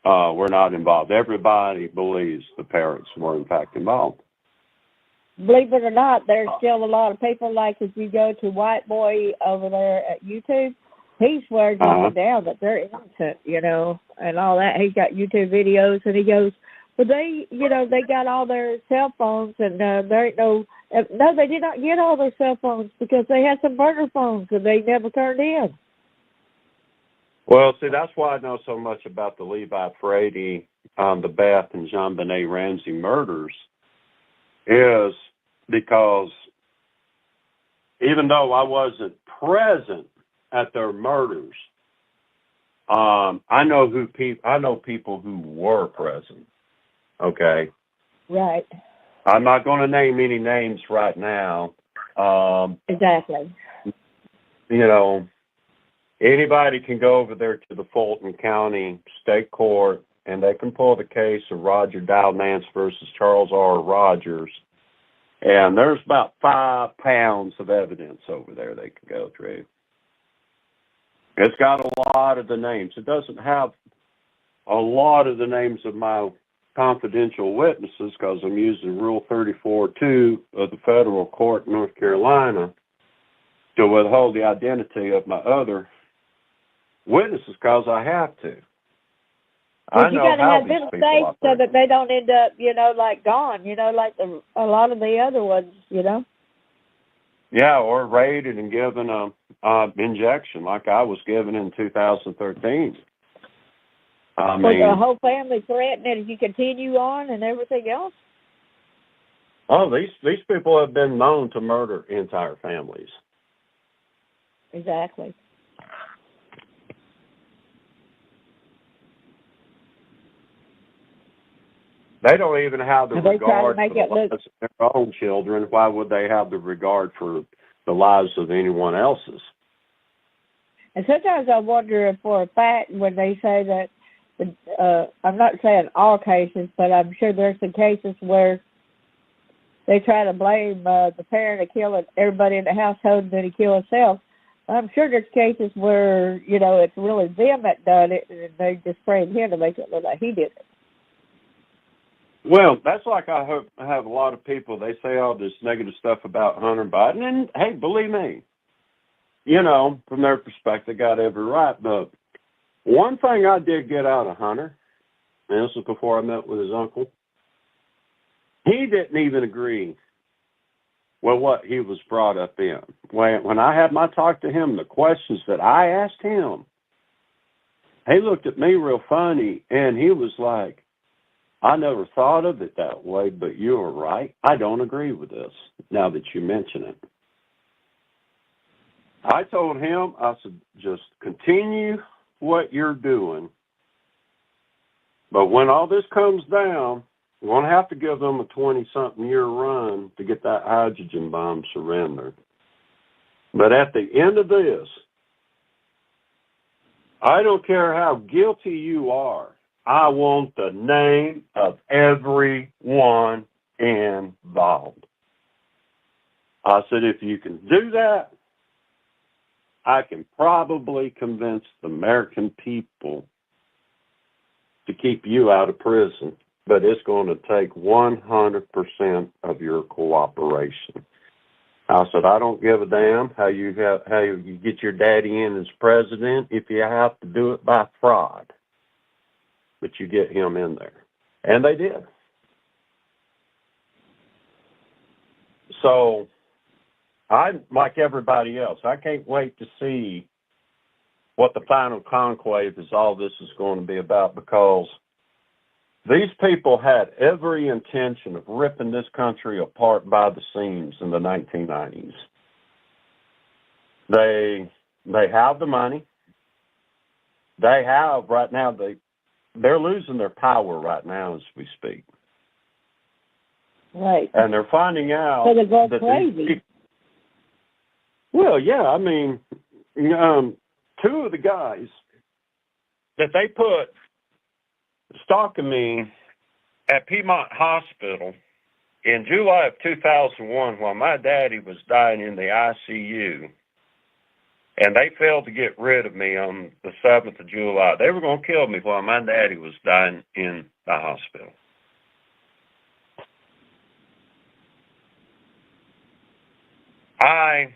were not involved. Everybody believes the parents were in fact involved. Believe it or not, there's still a lot of people, like if you go to White Boy over there at YouTube, he swears up and down that they're innocent, and all that. He's got YouTube videos, and he goes, well, they got all their cell phones, and there ain't no, they did not get all their cell phones because they had some burner phones and they never turned in. Well, see, that's why I know so much about the Levi Frady, the Beth and Jean Benet Ramsey murders, is because even though I wasn't present at their murders, I know people who were present. Okay. Right. I'm not going to name any names right now. Exactly. Anybody can go over there to the Fulton County State Court, and they can pull the case of Roger Dow Nance versus Charles R. Rogers, and there's about 5 pounds of evidence over there they can go through. It's got a lot of the names. It doesn't have a lot of the names of my confidential witnesses because I'm using Rule 34-2 of the federal court in North Carolina to withhold the identity of my other witnesses because I have to. But you got to have them safe so that they don't end up, like gone, like a lot of the other ones, Yeah, or raided and given a injection like I was given in 2013. I mean, the whole family threatened that if you continue on and everything else? Oh, these people have been known to murder entire families. Exactly. They don't even have the regard for the lives of their own children. Why would they have the regard for the lives of anyone else's? And sometimes I wonder if for a fact when they say that, I'm not saying all cases, but I'm sure there's some cases where they try to blame the parent of killing everybody in the household and then he killed himself. I'm sure there's cases where, it's really them that done it and they just framed him to make it look like he did it. Well, that's like I have a lot of people, they say all this negative stuff about Hunter Biden, and hey, believe me, from their perspective, got every right. But one thing I did get out of Hunter, and this was before I met with his uncle, he didn't even agree with what he was brought up in. When I had my talk to him, the questions that I asked him, he looked at me real funny, and he was like, I never thought of it that way, but you are right. I don't agree with this now that you mention it. I told him, I said, just continue what you're doing. But when all this comes down, we're going to have to give them a 20-something year run to get that hydrogen bomb surrendered. But at the end of this, I don't care how guilty you are. I want the name of everyone involved. I said, if you can do that, I can probably convince the American people to keep you out of prison, but it's going to take 100% of your cooperation. I said, I don't give a damn how you get your daddy in as president if you have to do it by fraud. But you get him in there. And they did. So, like everybody else, I can't wait to see what the final conclave is, all this is going to be about, because these people had every intention of ripping this country apart by the seams in the 1990s. They have the money. they have right now. They're losing their power right now as we speak, Right. and they're finding out So they're going that crazy. well, yeah, I mean, two of the guys that they put stalking me at Piedmont Hospital in July of 2001 while my daddy was dying in the ICU, and they failed to get rid of me on the 7th of July. They were going to kill me while my daddy was dying in the hospital. I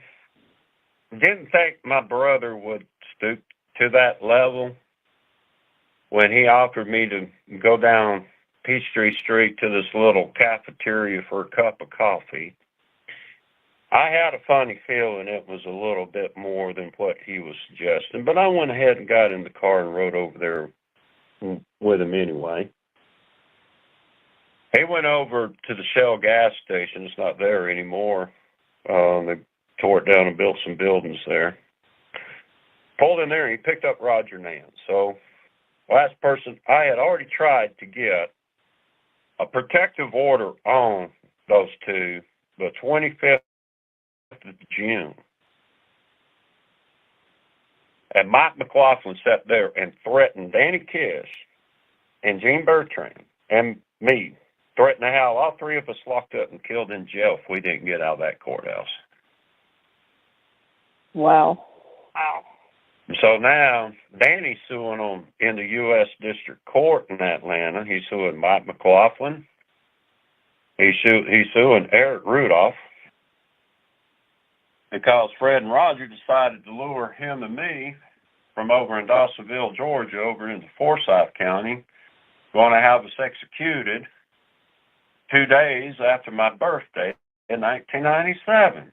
didn't think my brother would stoop to that level when he offered me to go down Peachtree Street to this little cafeteria for a cup of coffee. I had a funny feeling it was a little bit more than what he was suggesting, but I went ahead and got in the car and rode over there with him anyway. He went over to the Shell gas station. It's not there anymore. They tore it down and built some buildings there. Pulled in there and he picked up Roger Nance. So last person, I had already tried to get a protective order on those two the 25th of June. And Mike McLaughlin sat there and threatened Danny Kish and Gene Bertrand and me, threatened to have all three of us locked up and killed in jail if we didn't get out of that courthouse. Wow. So now Danny's suing them in the U.S. District Court in Atlanta. He's suing Mike McLaughlin. He's suing Eric Rudolph because Fred and Roger decided to lure him and me from over in Dawsonville, Georgia, over into Forsyth County, going to have us executed 2 days after my birthday in 1997.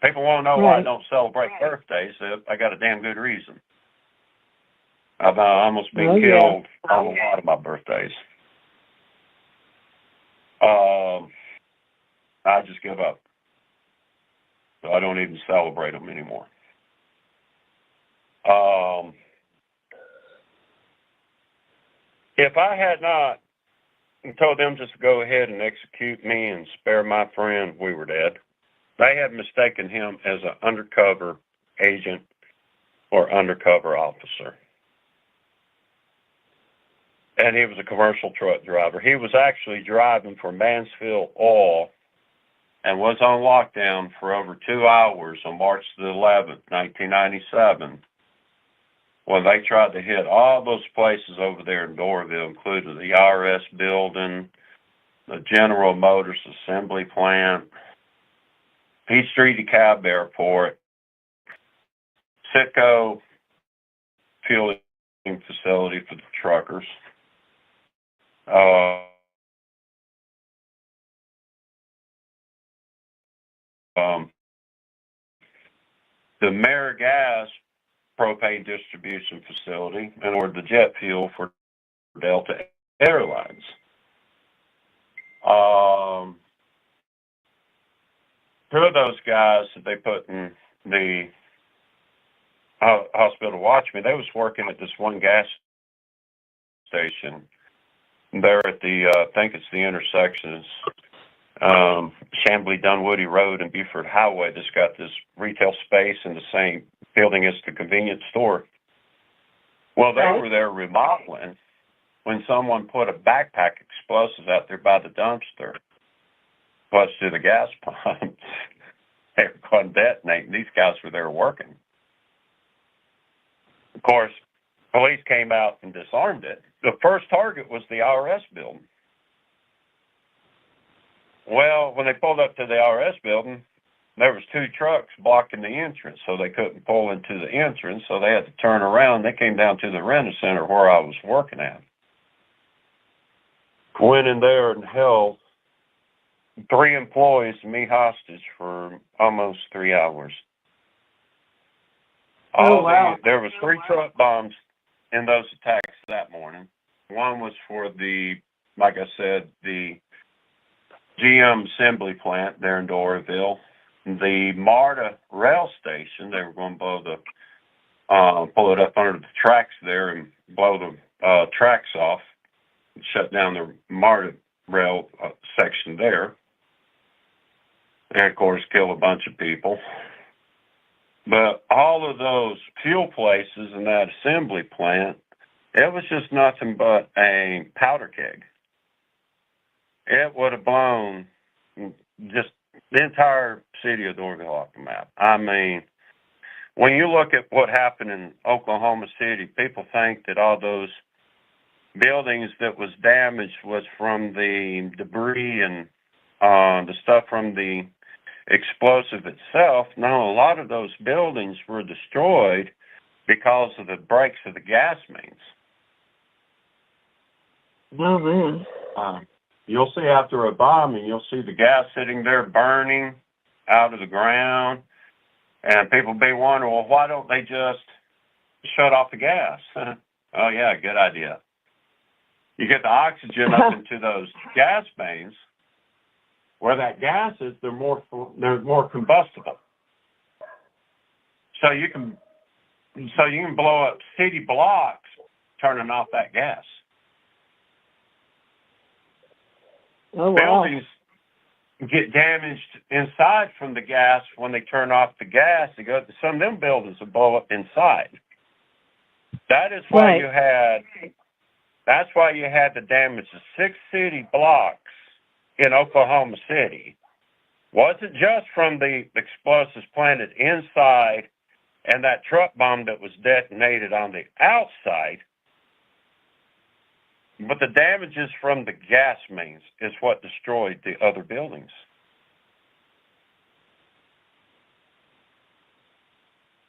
People want to know why I don't celebrate birthdays. I got a damn good reason. I've almost been killed on a lot of my birthdays. I just give up. So I don't even celebrate them anymore. If I had not told them just to go ahead and execute me and spare my friend, we were dead. They had mistaken him as an undercover agent or undercover officer. And he was a commercial truck driver. He was actually driving for Mansfield Oil and was on lockdown for over 2 hours on March the 11th, 1997, when they tried to hit all those places over there in Doraville, including the IRS building, the General Motors assembly plant, Peachtree DeKalb Airport, Citgo fueling facility for the truckers. The Marigas propane distribution facility, and ordered the jet fuel for Delta Airlines. Two of those guys that they put in the hospital to watch me, they was working at this one gas station there at the, I think it's the intersections, Chambly Dunwoody Road and Buford Highway. That's got this retail space in the same building as the convenience store. Well, they were there remodeling when someone put a backpack explosive out there by the dumpster, plus to the gas pump. They were going to detonate, and these guys were there working. Of course, police came out and disarmed it. The first target was the IRS building. Well, when they pulled up to the IRS building, there was 2 trucks blocking the entrance, so they couldn't pull into the entrance, so they had to turn around. They came down to the rental center where I was working at. Went in there and held 3 employees and me hostage for almost 3 hours. There was 3 truck bombs in those attacks that morning. One was for the, like I said, the GM assembly plant there in Doraville. The MARTA rail station, they were going to blow the pull it up under the tracks there and blow the tracks off and shut down the MARTA rail section there. And, of course, kill a bunch of people. But all of those fuel places and that assembly plant, it was just nothing but a powder keg. It would have blown just the entire city of Northern off the map. I mean, when you look at what happened in Oklahoma City, people think that all those buildings that was damaged was from the debris and the stuff from the explosive itself. No, a lot of those buildings were destroyed because of the breaks of the gas mains. Oh, man. You'll see after a bombing, you'll see the gas sitting there burning out of the ground, and people be wondering, well, why don't they just shut off the gas? Oh, yeah, good idea. You get the oxygen up into those gas mains. Where that gas is, they're more combustible. So you can blow up city blocks turning off that gas. Oh, wow. Buildings get damaged inside from the gas when they turn off the gas. Some of them buildings will blow up inside. That is why that's why you had the damage of 6 city blocks in Oklahoma City. Wasn't just from the explosives planted inside and that truck bomb that was detonated on the outside, but the damages from the gas mains is what destroyed the other buildings.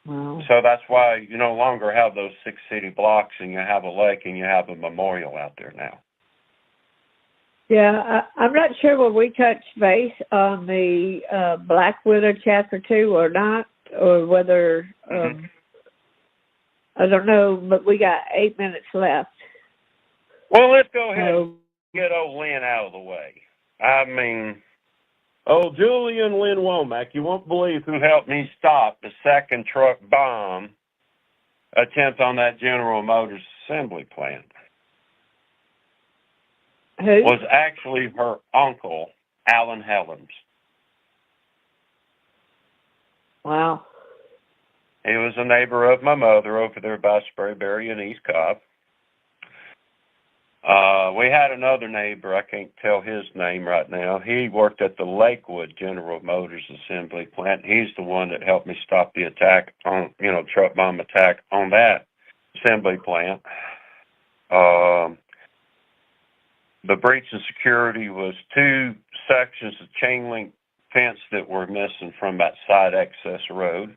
Wow. So that's why you no longer have those 6 city blocks and you have a lake and you have a memorial out there now. Yeah, I'm not sure whether we touched base on the Black Widow Chapter 2 or not, or whether, I don't know, but we got 8 minutes left. Well, let's go ahead and get old Lynn out of the way. I mean, old Julian Lynn Womack, you won't believe who helped me stop the second truck bomb attempt on that General Motors assembly plant. Who? Was actually her uncle, Alan Helms. Wow. He was a neighbor of my mother over there by Sprayberry and East Cobb. We had another neighbor, I can't tell his name right now. He worked at the Lakewood General Motors assembly plant. He's the one that helped me stop the attack on, truck bomb attack on that assembly plant. The breach in security was 2 sections of chain link fence that were missing from that side access road.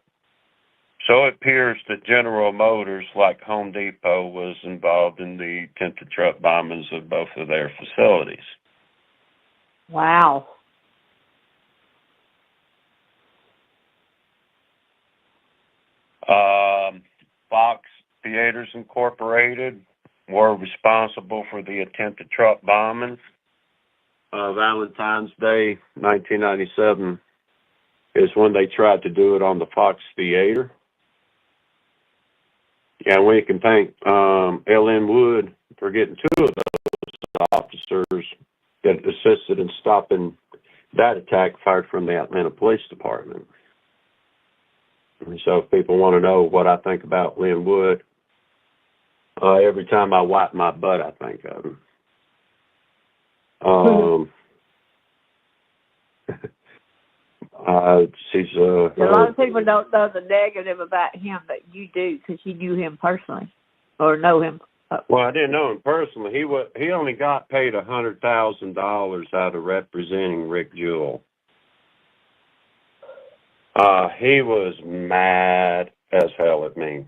So it appears that General Motors, like Home Depot, was involved in the attempted truck bombings of both of their facilities. Wow. Fox Theaters Incorporated were responsible for the attempted truck bombings. Valentine's Day, 1997, is when they tried to do it on the Fox Theater. Yeah, we can thank L.N. Wood for getting 2 of those officers that assisted in stopping that attack fired from the Atlanta Police Department. And so if people want to know what I think about Lynn Wood, every time I wipe my butt, I think of him. She's a lot of people don't know the negative about him, but you do because you knew him personally or know him. Well, I didn't know him personally. He only got paid $100,000 out of representing Rick Jewell. He was mad as hell at me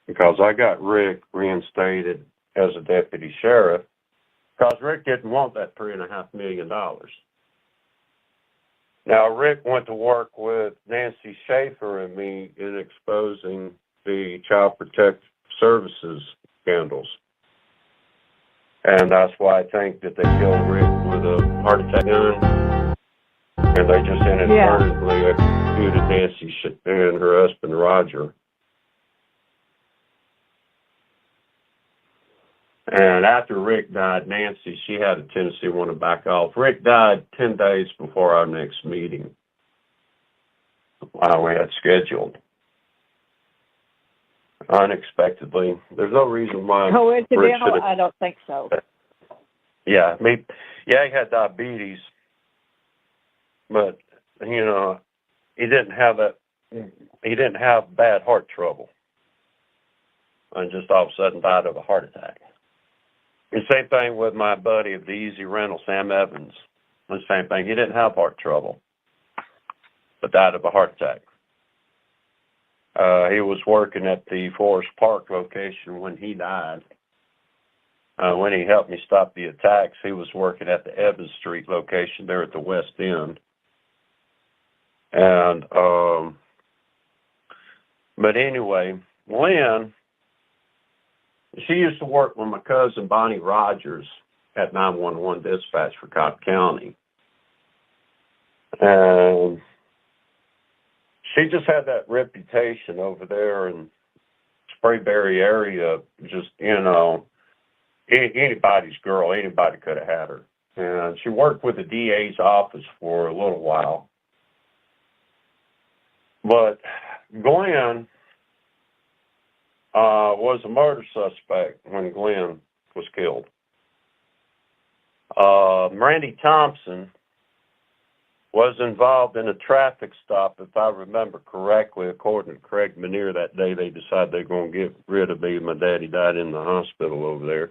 because I got Rick reinstated as a deputy sheriff because Rick didn't want that $3.5 million. Now, Rick went to work with Nancy Schaefer and me in exposing the Child Protective Services scandals. And that's why I think that they killed Rick with a heart attack gun. And they just inadvertently executed Nancy and her husband, Roger. And after Rick died, Nancy, she had a tendency to want to back off. Rick died 10 days before our next meeting we had scheduled. Unexpectedly. There's no reason why. Coincidental? I don't think so. Yeah, he had diabetes, but, you know, he didn't have bad heart trouble. And just all of a sudden died of a heart attack. The same thing with my buddy of the Easy Rental, Sam Evans. The same thing. He didn't have heart trouble, but died of a heart attack. He was working at the Forest Park location when he died. When he helped me stop the attacks, he was working at the Evans Street location there at the West End. And, but anyway, Lynn, she used to work with my cousin Bonnie Rogers at 911 dispatch for Cobb County. And she just had that reputation over there in Sprayberry area, just, you know, anybody's girl, anybody could have had her. And she worked with the DA's office for a little while. But Glenn was a murder suspect when Glenn was killed. Randy Thompson was involved in a traffic stop, if I remember correctly, according to Craig Manier. That day they decided they were going to get rid of me. My daddy died in the hospital over there.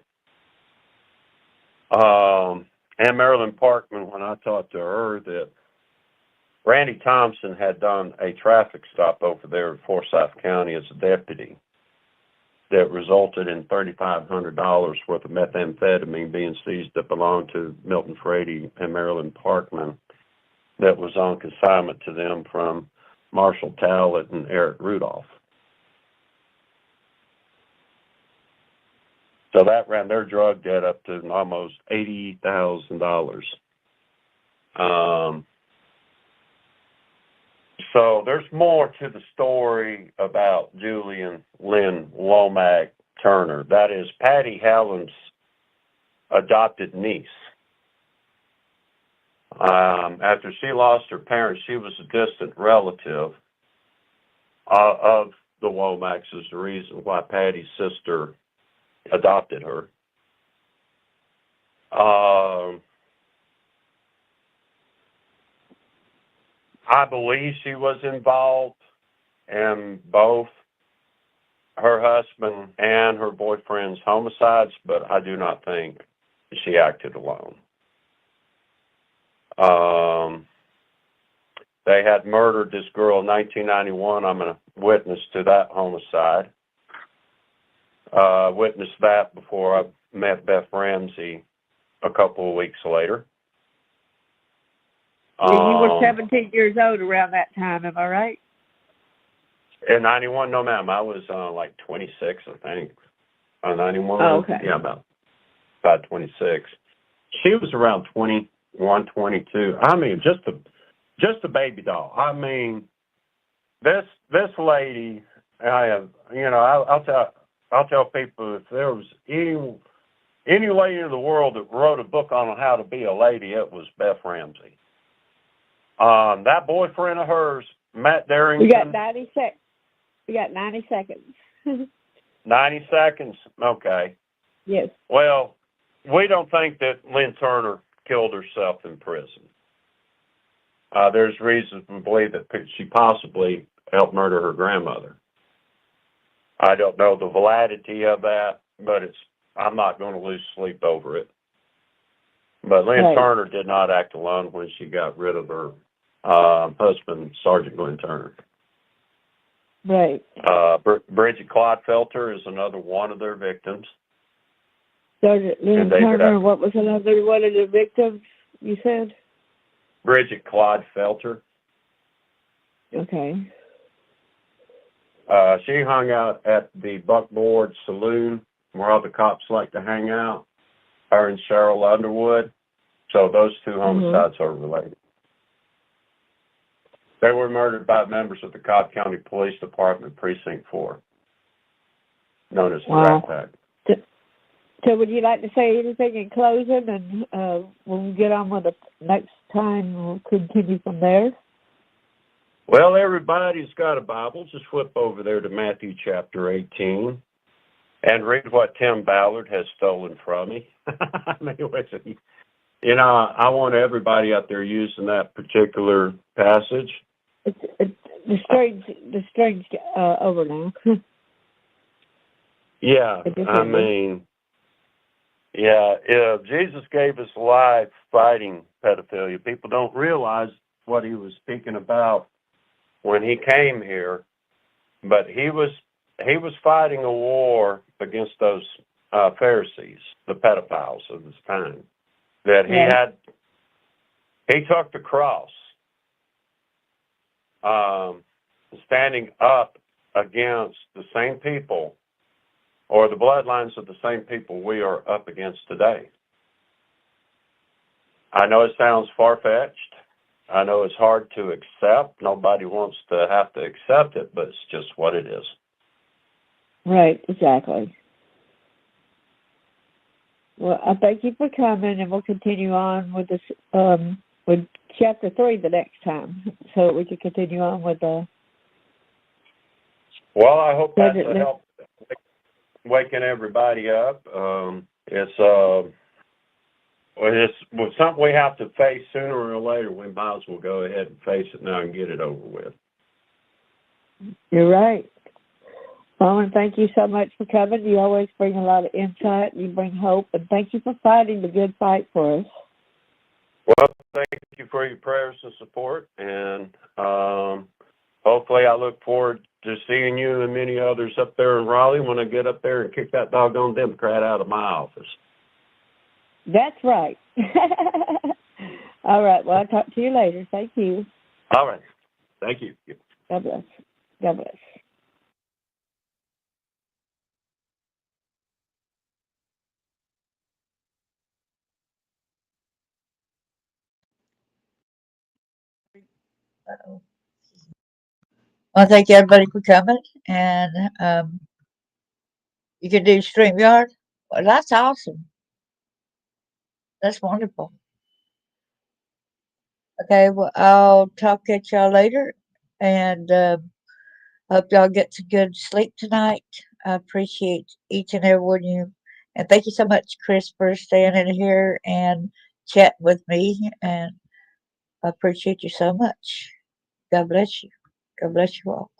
And Marilyn Parkman, when I talked to her, that Randy Thompson had done a traffic stop over there in Forsyth County as a deputy that resulted in $3,500 worth of methamphetamine being seized that belonged to Milton Frady and Marilyn Parkman, that was on consignment to them from Marshall Tallett and Eric Rudolph. So that ran their drug debt up to almost $80,000. So there's more to the story about Julian Lynn Womack Turner. That is Patty Hallam's adopted niece. After she lost her parents, she was a distant relative of the Womacks, is the reason why Patty's sister adopted her. I believe she was involved in both her husband and her boyfriend's homicides, but I do not think she acted alone. They had murdered this girl in 1991. I'm a witness to that homicide. Witnessed that before I met Beth Ramsey a couple of weeks later. You were 17 years old around that time, am I right? In 91, no ma'am, I was like 26, I think. 91? Oh, okay. Yeah, about 26. She was around 21, 22. I mean, just a baby doll. I mean, this lady, I'll tell people, if there was any lady in the world that wrote a book on how to be a lady, it was Beth Ramsey. That boyfriend of hers, Matt Darrington. We got 90 seconds. 90 seconds? Okay. Yes. Well, we don't think that Lynn Turner killed herself in prison. There's reason to believe that she possibly helped murder her grandmother. I don't know the validity of that, but I'm not going to lose sleep over it. But Lynn Turner did not act alone when she got rid of her husband, Sergeant Glenn Turner. Right. Bridget Clodfelter is another one of their victims. Sergeant Lynn Turner, what was another one of the victims you said? Bridget Clodfelter. Okay. She hung out at the Buckboard Saloon where all the cops like to hang out, her and Cheryl Underwood. So those two homicides are related. They were murdered by members of the Cobb County Police Department, Precinct 4, known as the Rat Pack. So would you like to say anything in closing, and we'll get on with the next time. We'll continue from there. Well, everybody's got a Bible. Just flip over there to Matthew chapter 18 and read what Tim Ballard has stolen from me. I mean, you know, I want everybody out there using that particular passage. It's the string's over now. Yeah, I mean, yeah, Jesus gave his life fighting pedophilia. People don't realize what he was speaking about when he came here, but he was fighting a war against those Pharisees, the pedophiles of his time. That he took the cross, standing up against the same people, or the bloodlines of the same people we are up against today. I know it sounds far-fetched. I know it's hard to accept. Nobody wants to have to accept it, but it's just what it is. Right, exactly. Well, I thank you for coming, and we'll continue on with this with chapter 3 the next time, so we can continue on with the. Well, I hope that's a help waking everybody up. It's something we have to face sooner or later. We might as well go ahead and face it now and get it over with. You're right. Well, I want to thank you so much for coming. You always bring a lot of insight. You bring hope, and thank you for fighting the good fight for us. Well, thank you for your prayers and support, and hopefully I look forward to seeing you and many others up there in Raleigh when I get up there and kick that doggone Democrat out of my office. That's right. All right. Well, I'll talk to you later. Thank you. All right. Thank you. God bless. God bless. Uh-oh. Well, thank everybody for coming, and you can do StreamYard. Well, that's awesome. That's wonderful. Okay, well, I'll talk at y'all later, and hope y'all get some good sleep tonight. I appreciate each and every one of you, and thank you so much, Chris, for staying in here and chatting with me, and I appreciate you so much. God bless you. God bless you all.